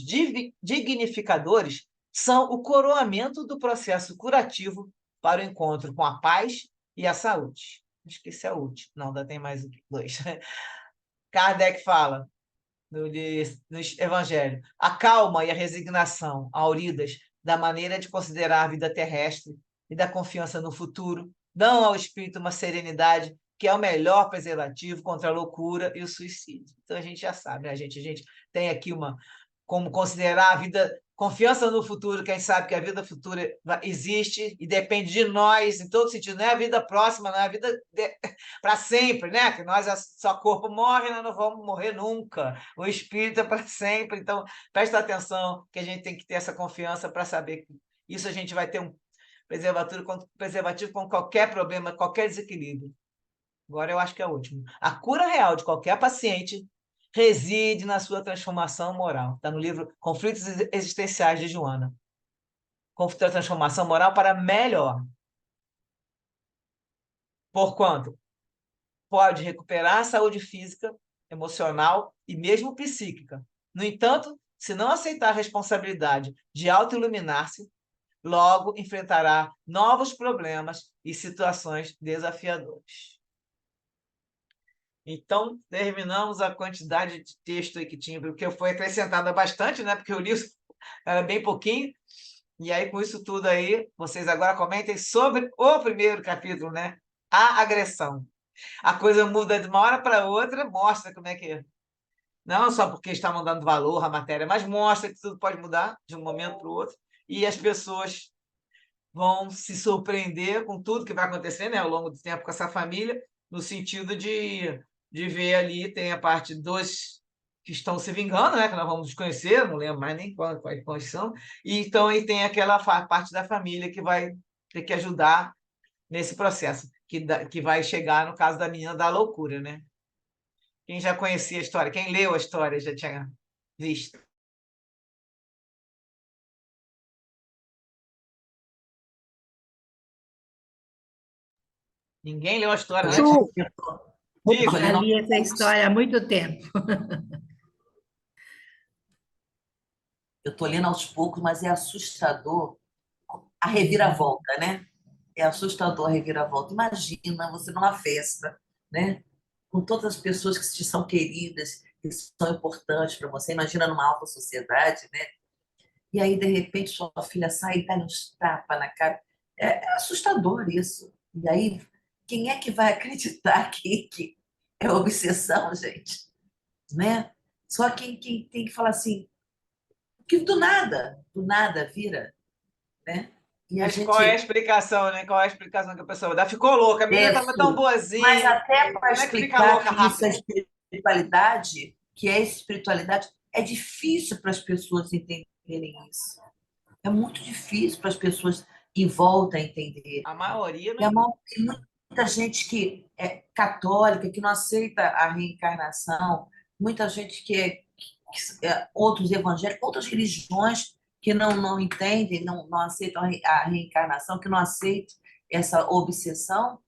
dignificadores são o coroamento do processo curativo para o encontro com a paz e a saúde. Acho que esse é o último. Não, ainda tem mais dois. Kardec fala no Evangelho: a calma e a resignação, auridas da maneira de considerar a vida terrestre e da confiança no futuro, dão ao espírito uma serenidade que é o melhor preservativo contra a loucura e o suicídio. Então, a gente já sabe, né? A gente tem aqui como considerar a vida, confiança no futuro, quem sabe que a vida futura existe e depende de nós, em todo sentido, não é a vida próxima, não é a vida para sempre, né? Que nós, só corpo morre, nós não vamos morrer nunca. O espírito é para sempre. Então, presta atenção que a gente tem que ter essa confiança para saber que isso a gente vai ter um preservativo com qualquer problema, qualquer desequilíbrio. Agora eu acho que é o último. A cura real de qualquer paciente reside na sua transformação moral. Está no livro Conflitos Existenciais, de Joana. Conflito da transformação moral para melhor. Porquanto pode recuperar a saúde física, emocional e mesmo psíquica. No entanto, se não aceitar a responsabilidade de auto-iluminar-se, logo enfrentará novos problemas e situações desafiadoras. Então, terminamos a quantidade de texto aí que tinha, porque foi acrescentada bastante, né? Porque o livro era bem pouquinho. E aí, com isso tudo aí, vocês agora comentem sobre o primeiro capítulo, né? A agressão. A coisa muda de uma hora para outra, mostra como é que é. Não só porque estavam dando valor à matéria, mas mostra que tudo pode mudar de um momento para o outro. E as pessoas vão se surpreender com tudo que vai acontecer, né, ao longo do tempo com essa família, no sentido de ver ali, tem a parte dos que estão se vingando, né, que nós vamos desconhecer, não lembro mais nem quais são, e então aí tem aquela parte da família que vai ter que ajudar nesse processo, que vai chegar no caso da menina da loucura, né? Quem já conhecia a história, quem leu a história já tinha visto. Ninguém leu a história antes. Ju, Diga. já li essa história há muito tempo. Eu estou lendo aos poucos, mas é assustador a reviravolta, né? É assustador a reviravolta. Imagina você numa festa, né? Com todas as pessoas que te são queridas, que são importantes para você. Imagina numa alta sociedade, né? E aí, de repente, sua filha sai e dá uns tapas na cara. É assustador isso. E aí, quem é que vai acreditar que é obsessão, gente? Né? Só quem tem que falar assim, que do nada vira, né? E a Mas qual é a gente explicação, né? Qual é a explicação que a pessoa dá? Ficou louca, a menina estava tão mas boazinha. até para Como é que fica explicar louca que isso é rápido? espiritualidade, que é espiritualidade, é difícil para as pessoas entenderem isso. É muito difícil para as pessoas em volta entender. A maioria E não. tem muita gente que é católica, que não aceita a reencarnação, muita gente que é outros evangélicos, outras religiões que não entendem, não aceitam a reencarnação, que não aceitam essa obsessão,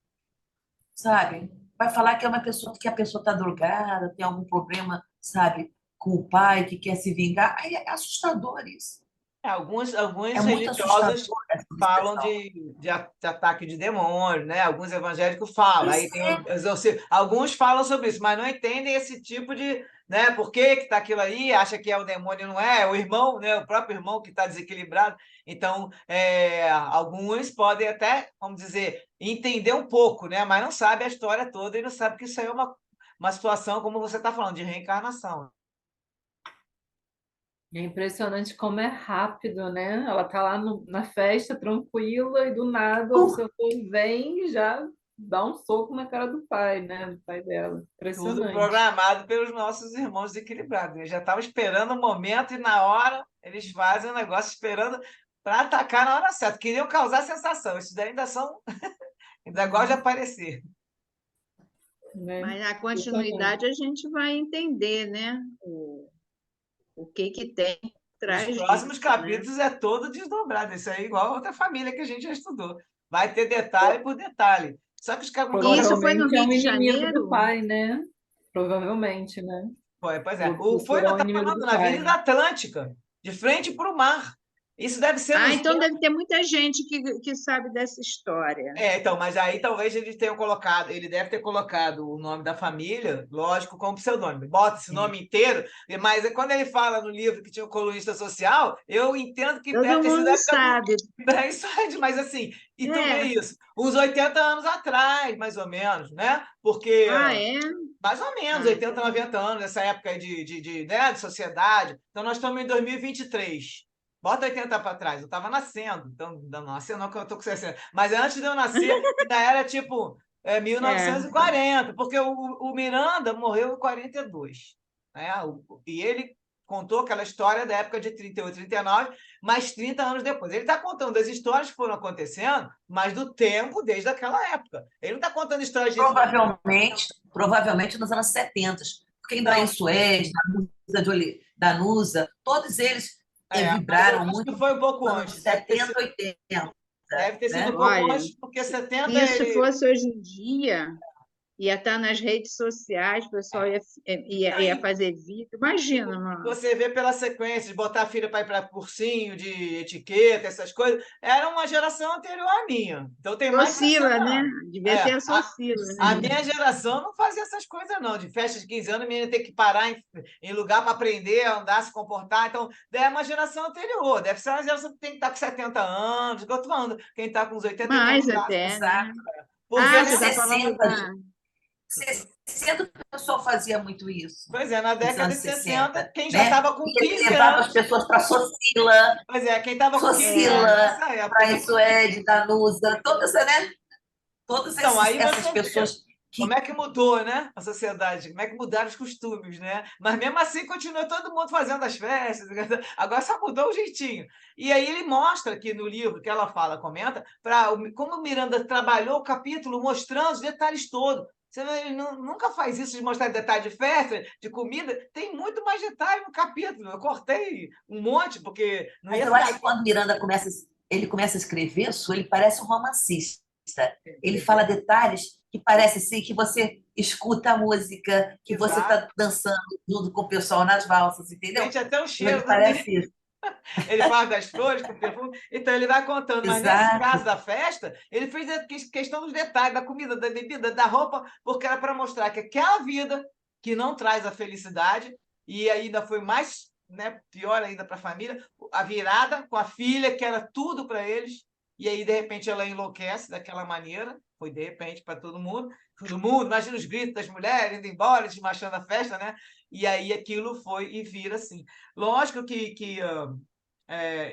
sabe? Vai falar que é uma pessoa que a pessoa está drogada, tem algum problema, sabe, com o pai, que quer se vingar. Aí é assustador isso. Alguns É muito religiosos assustador essa falam obsessão. de ataque de demônio, né? Alguns evangélicos falam. Aí Pois tem é, alguns falam sobre isso, mas não entendem esse tipo de, né? Por que que tá aquilo aí? Acha que é o demônio, não é? É o irmão, né? O próprio irmão que está desequilibrado. Então, alguns podem até, vamos dizer, entender um pouco, né? Mas não sabe a história toda e não sabe que isso aí é uma situação, como você está falando, de reencarnação. É impressionante como é rápido, né? Ela tá lá na festa, tranquila, e do nada o seu vem e já dá um soco na cara do pai, né? Do pai dela. Tudo Impressionante. programado pelos nossos irmãos desequilibrados. Eles já estavam esperando o momento e na hora eles fazem o negócio esperando para atacar na hora certa. Queriam causar sensação. Esses daí ainda são, ainda gostam de aparecer. Né? Mas na Impressionante. continuidade a gente vai entender, né? O que que tem por Os trás próximos disso, né? capítulos é todo desdobrado. Isso aí é igual a outra família que a gente já estudou. Vai ter detalhe por detalhe. Só que os caras não E colocam. isso foi no Provavelmente é Rio um de inimigo do Janeiro? pai, né? Provavelmente, né? Pois é. O Foi, doutor não é um está inimigo falando, do na pai. Avenida Atlântica, de frente para o mar. Isso deve ser Ah, nos então deve ter muita gente que sabe dessa história. então, mas aí talvez eles tenham colocado, ele deve ter colocado o nome da família, lógico, como pseudônimo. Bota esse é. nome inteiro, mas quando ele fala no livro que tinha um colunista social, eu entendo que deve Todo ter sido a mundo época do sabe. Inside, mas assim, e tu vê É. isso, uns 80 anos atrás, mais ou menos, né? Porque Ah, é? mais ou menos, Ah, 80, então. 90 anos, essa época aí né, de sociedade. Então, nós estamos em 2023. Bota 80 para trás, eu estava nascendo. Então, não nasceu não, que eu estou com 60. Mas antes de eu nascer, ainda era tipo É. 1940, porque o Miranda morreu em 42. Né? E ele contou aquela história da época de 38, 39, mais 30 anos depois. Ele está contando as histórias que foram acontecendo, mas do tempo desde aquela época. Ele não está contando histórias de. Provavelmente nos anos 70, porque em Daí Não, Suede, Danusa, todos eles mas eu vibraram acho que muito foi um pouco nos anos antes. 70, 80, Deve ter sido né? um pouco Olha, antes, porque se 70 isso ele. fosse hoje em dia, ia estar nas redes sociais, o pessoal ia Aí, fazer vídeo. Imagina, mano. você vê pela sequência de botar a filha para ir para cursinho de etiqueta, essas coisas, era uma geração anterior à minha. Então tem mais de 60 Socila, né? anos. Devia ser É, a Socila, né? a minha geração não fazia essas coisas, não. De festa de 15 anos, a menina tem que parar em lugar para aprender a andar, se comportar. Então, é uma geração anterior. Deve ser uma geração que tem que estar com 70 anos, que eu estou falando. Quem está com uns 80 e Mais poucos anos. até, Exato. né? Porque, Ah, você Anos está né? falando 60, da. 60 o pessoal fazia muito isso, Pois é, na nos década anos de 60, 60, quem já né? estava com E ele 15 levava as anos. pessoas para Socila, Pois é, quem estava com 15 É, anos Socila, nessa época. para Suede, Danusa, todas, né? Todas Então, aí essas você vê pessoas como que é que mudou, né? A sociedade, como é que mudaram os costumes, né? Mas mesmo assim continua todo mundo fazendo as festas. Agora só mudou o jeitinho. E aí ele mostra aqui no livro que ela fala, comenta, como o Miranda trabalhou o capítulo mostrando os detalhes todos. Você ele nunca faz isso de mostrar detalhe de festa, de comida. Tem muito mais detalhe no capítulo. Eu cortei um monte, porque não Mas ia eu ficar acho que quando Miranda ele começa a escrever, ele parece um romancista. Ele fala aqui. detalhes que parece assim que você escuta a música, que você Exato. está dançando junto com o pessoal nas valsas, entendeu? Sente até o Então ele cheiro do parece isso. ele fala das flores com perfume, então ele vai contando. Mas nesse Exato. caso da festa, ele fez a questão dos detalhes, da comida, da bebida, da roupa, porque era para mostrar que aquela vida que não traz a felicidade, e ainda foi mais, né, pior ainda para a família, a virada com a filha, que era tudo para eles, e aí de repente ela enlouquece daquela maneira, foi de repente para todo mundo, imagina os gritos das mulheres indo embora, desmanchando a festa, né? E aí aquilo foi e vira assim. Lógico que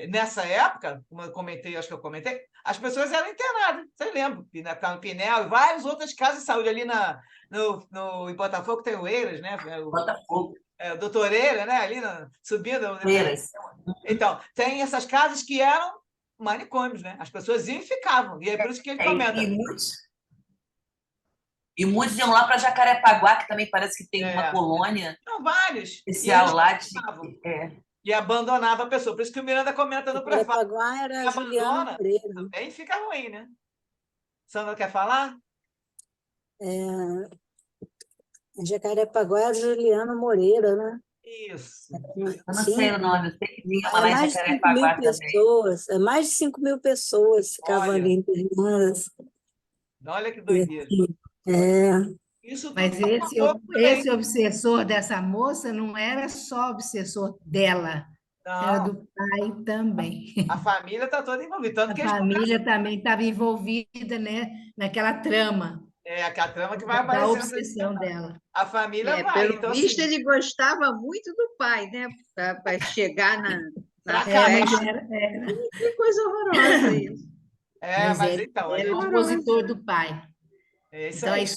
nessa época, como eu comentei, acho que eu comentei, as pessoas eram internadas, vocês lembram? No Pinel e várias outras casas de saúde ali em Botafogo tem o Eiras, né? Botafogo, O doutor Eiras, né? Ali subindo. Feiras. Então, tem essas casas que eram manicômios, né? As pessoas iam e ficavam. E é por isso que ele É, comenta. e muitos iam lá para Jacarepaguá, que também parece que tem uma É, colônia são vários. E eles especial lá de. ficavam. É. E abandonava a pessoa. Por isso que o Miranda comenta no prefácio. Jacarepaguá era a Juliana Abandona, Moreira. também fica ruim, né? Sandra quer falar? Jacarepaguá era a Juliana Moreira, né? Isso. Eu não sei o nome, eu sei que tinha uma lá em Mais de 5 mil Jacarepaguá também. pessoas, mais de 5 mil pessoas ficavam Olha. ali internadas. Olha que E doideira. assim, é, Isso tudo Mas esse obsessor dessa moça não era só obsessor dela, era Não, do pai também. a família está toda envolvida. Tanto A que eles família também estava envolvida, né, naquela trama aquela trama que vai da aparecendo. obsessão dela. A família vai. Pelo Então, visto, assim, ele gostava muito do pai, né? Para chegar na pra Mas festa. Que coisa horrorosa isso. mas então, a era o gente. opositor do pai. É isso Então, aí.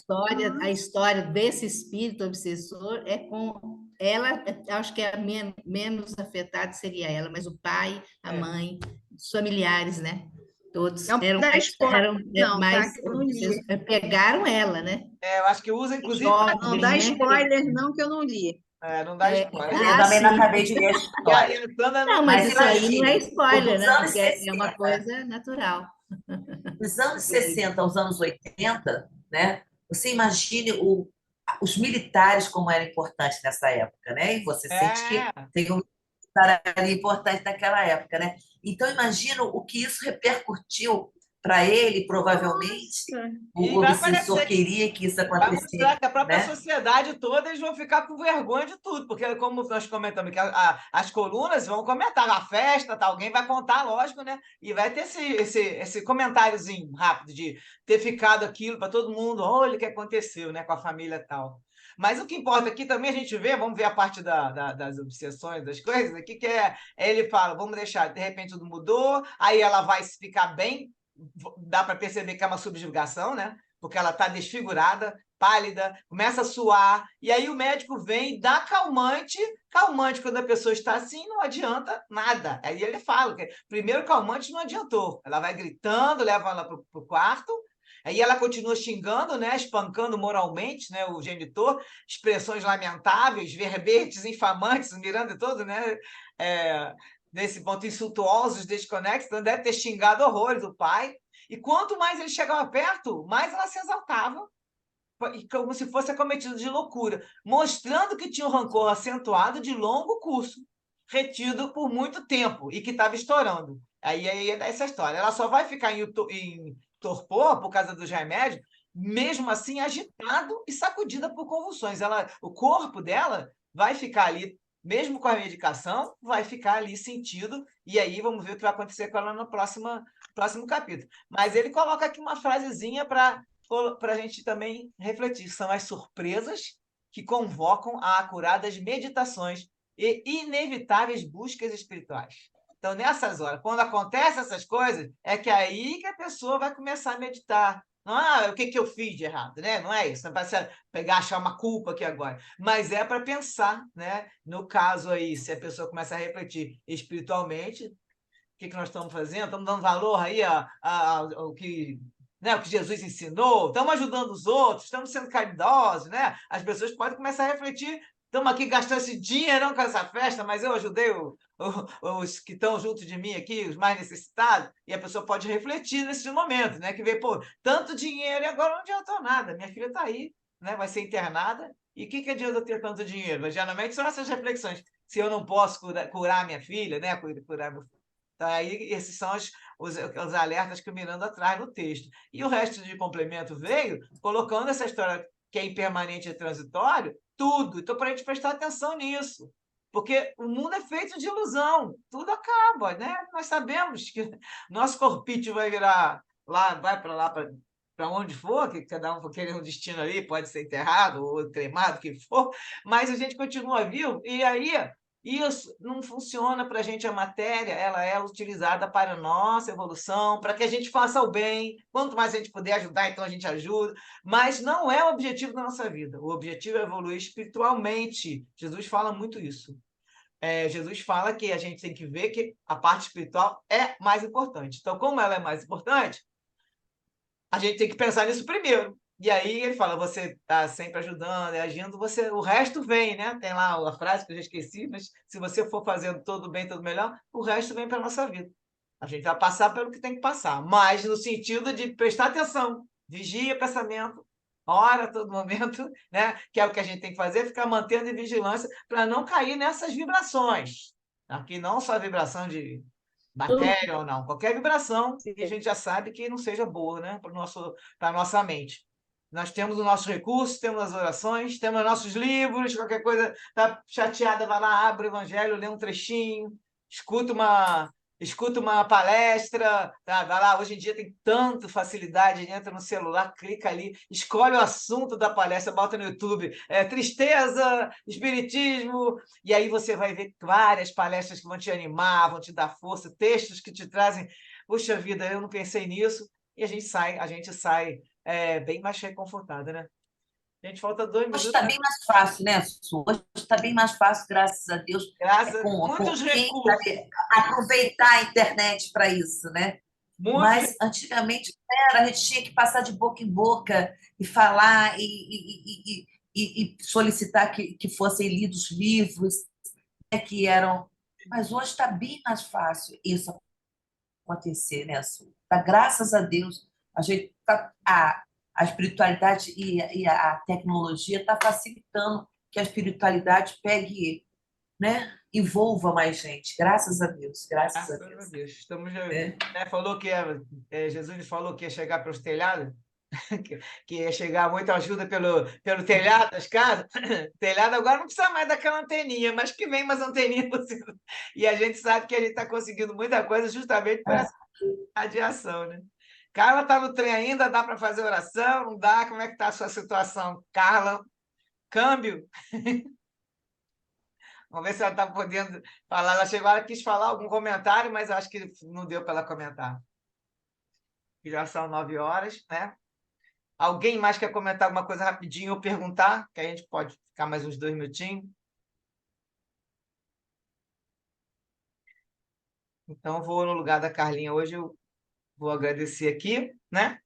a história desse espírito obsessor é com ela, acho que a menos afetada seria ela, mas o pai, a mãe, os familiares, né? Todos Não eram, dá spoiler, eram não, tá? mais Que eu não li. pegaram ela, né? Eu acho que usa, inclusive, Não dá Jovem, né? spoiler, não, que eu não li. não dá spoiler. Eu também não Sim. acabei de ler a E a história. Sandra Não, não. mas Mas isso aí não é imagine, spoiler, dos né? anos Porque é uma 60, coisa natural. dos anos 60 aos anos 80, né? Você imagine os militares como era importante nessa época, né? E você sente que É, tem um militar ali importante naquela época, né? Então imagina o que isso repercutiu para ele, provavelmente e o vai obsessor aparecer. queria que isso Vai mostrar acontecesse, que a própria né? sociedade toda eles vão ficar com vergonha de tudo, porque, como nós comentamos, que as colunas vão comentar a festa, tá, alguém vai contar, lógico, né? E vai ter esse comentáriozinho rápido de ter ficado aquilo para todo mundo, olha o que aconteceu, né, com a família e tal. Mas o que importa aqui também a gente vê, vamos ver a parte das obsessões, das coisas, aqui que ele fala, vamos deixar, de repente tudo mudou, aí ela vai se ficar bem, dá para perceber que é uma subjugação, né? Porque ela está desfigurada, pálida, começa a suar, e aí o médico vem e dá calmante. Calmante, quando a pessoa está assim, não adianta nada. Aí ele fala que primeiro calmante não adiantou. Ela vai gritando, leva ela para o quarto, aí ela continua xingando, né, espancando moralmente, né, o genitor, expressões lamentáveis, verbetes infamantes, o Miranda todo, né, nesse ponto, insultuosos, desconexos, então deve ter xingado horrores o pai. E quanto mais ele chegava perto, mais ela se exaltava, como se fosse acometido de loucura, mostrando que tinha um rancor acentuado de longo curso, retido por muito tempo e que estava estourando. Aí é essa história. Ela só vai ficar em torpor por causa dos remédios, mesmo assim agitado e sacudida por convulsões. O corpo dela vai ficar ali, mesmo com a medicação, vai ficar ali sentido, e aí vamos ver o que vai acontecer com ela no próximo capítulo. Mas ele coloca aqui uma frasezinha para a gente também refletir. São as surpresas que convocam a acuradas meditações e inevitáveis buscas espirituais. Então, nessas horas, quando acontecem essas coisas, é que aí que a pessoa vai começar a meditar. Não, o que eu fiz de errado, né? Não é isso, não é para pegar, achar uma culpa aqui agora, mas é para pensar, né? No caso aí, se a pessoa começa a refletir espiritualmente, o que nós estamos fazendo? Estamos dando valor aí ao que, né, o que Jesus ensinou, estamos ajudando os outros, estamos sendo caridosos, né? As pessoas podem começar a refletir. Estamos aqui gastando esse dinheiro com essa festa, mas eu ajudei os que estão junto de mim aqui, os mais necessitados, e a pessoa pode refletir nesse momento, né? Que vê, pô, tanto dinheiro e agora não adiantou nada. Minha filha está aí, né? Vai ser internada, e o que adianta ter tanto dinheiro? Mas, geralmente são essas reflexões. Se eu não posso curar minha filha, né? Curar meu filho. Então, aí, esses são os alertas que o Miranda traz no texto. E o resto de complemento veio colocando essa história que é impermanente e transitório, tudo. Então, para a gente prestar atenção nisso. Porque o mundo é feito de ilusão, tudo acaba, né? Nós sabemos que nosso corpite vai virar lá, vai para lá, para onde for, que cada um for querer um destino ali, pode ser enterrado ou cremado, o que for, mas a gente continua vivo, e aí isso não funciona para a gente. A matéria, ela é utilizada para a nossa evolução, para que a gente faça o bem. Quanto mais a gente puder ajudar, então a gente ajuda. Mas não é o objetivo da nossa vida. O objetivo é evoluir espiritualmente. Jesus fala muito isso. Jesus fala que a gente tem que ver que a parte espiritual é mais importante. Então, como ela é mais importante, a gente tem que pensar nisso primeiro. E aí ele fala, você está sempre ajudando e agindo, o resto vem, né? Tem lá a frase que eu já esqueci, mas se você for fazendo todo bem, todo melhor, o resto vem para a nossa vida. A gente vai passar pelo que tem que passar, mas no sentido de prestar atenção, vigia, pensamento, ora a todo momento, né? Que é o que a gente tem que fazer, ficar mantendo em vigilância para não cair nessas vibrações. Aqui não só a vibração de bactéria ou não, qualquer vibração que a gente já sabe que não seja boa, né? Para a nossa mente. Nós temos os nossos recursos, temos as orações, temos nossos livros, qualquer coisa está chateada, vai lá, abre o Evangelho, lê um trechinho, escuta uma palestra, tá? Vai lá, hoje em dia tem tanta facilidade, entra no celular, clica ali, escolhe o assunto da palestra, bota no YouTube, tristeza, espiritismo, e aí você vai ver várias palestras que vão te animar, vão te dar força, textos que te trazem, puxa vida, eu não pensei nisso, e a gente sai bem mais reconfortada, né? Gente, falta 2 Hoje minutos. está bem mais fácil, né, Su? Hoje está bem mais fácil, graças a Deus, Graças a com muitos quem recursos. sabe aproveitar a internet para isso, né? Mas antigamente a gente tinha que passar de boca em boca e falar e solicitar que fossem lidos livros, né, que eram. Mas hoje está bem mais fácil isso acontecer, né, Su? Tá, graças a Deus, a espiritualidade e a tecnologia está facilitando que a espiritualidade pegue, né, envolva mais gente. Graças a Deus, graças a Graças a Deus. Deus. Estamos, É. falou que Jesus falou que ia chegar pelos telhados, que ia chegar muita ajuda pelo telhado das casas. Telhado agora não precisa mais daquela anteninha, mas que vem umas anteninhas por cima. E a gente sabe que a gente está conseguindo muita coisa justamente por essa radiação, né? Carla está no trem ainda, dá para fazer oração? Não dá? Como é que está a sua situação? Carla, câmbio? Vamos ver se ela está podendo falar. Ela chegou, ela quis falar algum comentário, mas eu acho que não deu para ela comentar. Já são 9 horas, né? Alguém mais quer comentar alguma coisa rapidinho ou perguntar? Que a gente pode ficar mais uns 2 minutinhos. Então, vou no lugar da Carlinha hoje, eu vou agradecer aqui, né?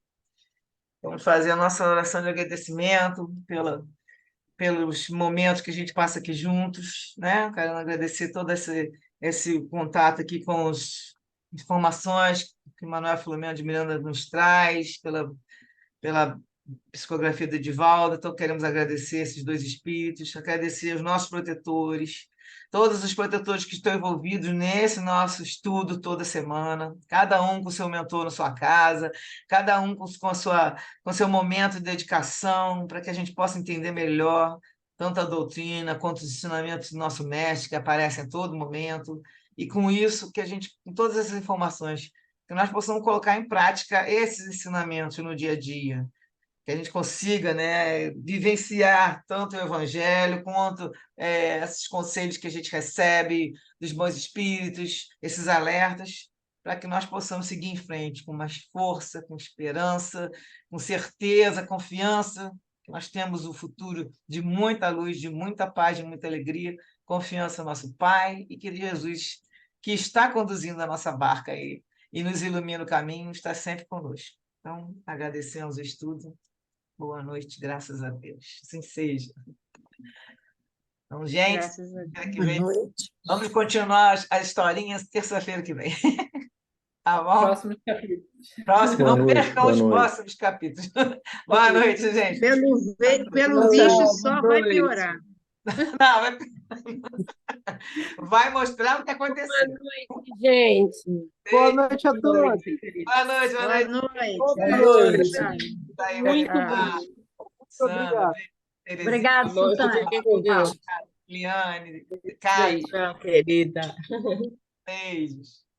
Vamos fazer a nossa oração de agradecimento pelos momentos que a gente passa aqui juntos, né? Quero agradecer todo esse contato aqui com as informações que Manuel Filomeno de Miranda nos traz, pela psicografia do Edivaldo. Então, queremos agradecer esses 2 espíritos, agradecer os nossos protetores, todos os protetores que estão envolvidos nesse nosso estudo toda semana, cada um com seu mentor na sua casa, cada um com seu momento de dedicação, para que a gente possa entender melhor tanto a doutrina quanto os ensinamentos do nosso mestre, que aparecem a todo momento, e com isso, que a gente, com todas essas informações, que nós possamos colocar em prática esses ensinamentos no dia a dia, que a gente consiga, né, vivenciar tanto o Evangelho quanto esses conselhos que a gente recebe dos bons espíritos, esses alertas, para que nós possamos seguir em frente com mais força, com esperança, com certeza, confiança, que nós temos o futuro de muita luz, de muita paz, de muita alegria, confiança no nosso Pai e que Jesus, que está conduzindo a nossa barca e nos ilumina o caminho, está sempre conosco. Então, agradecemos o estudo. Boa noite, graças a Deus. Assim seja. Então, gente, Graças a Deus. semana que Boa vem, noite. vamos continuar as historinhas terça-feira que vem. Tá bom? Próximo capítulo. Próximo, Boa não noite, percam boa os noite. próximos capítulos. Boa noite, gente. Pelo visto, só vai piorar. Não, vai mostrar o que Boa aconteceu. noite, gente. Boa noite a todos. Boa noite, boa Boa noite. noite. Boa noite. Daí, Muito Renata, bom. Sandra, Obrigado. Terezinha, Obrigado, Boa noite, Sultana. fiquem com Deus. Liane, Cátia, Beijo, querida. beijos.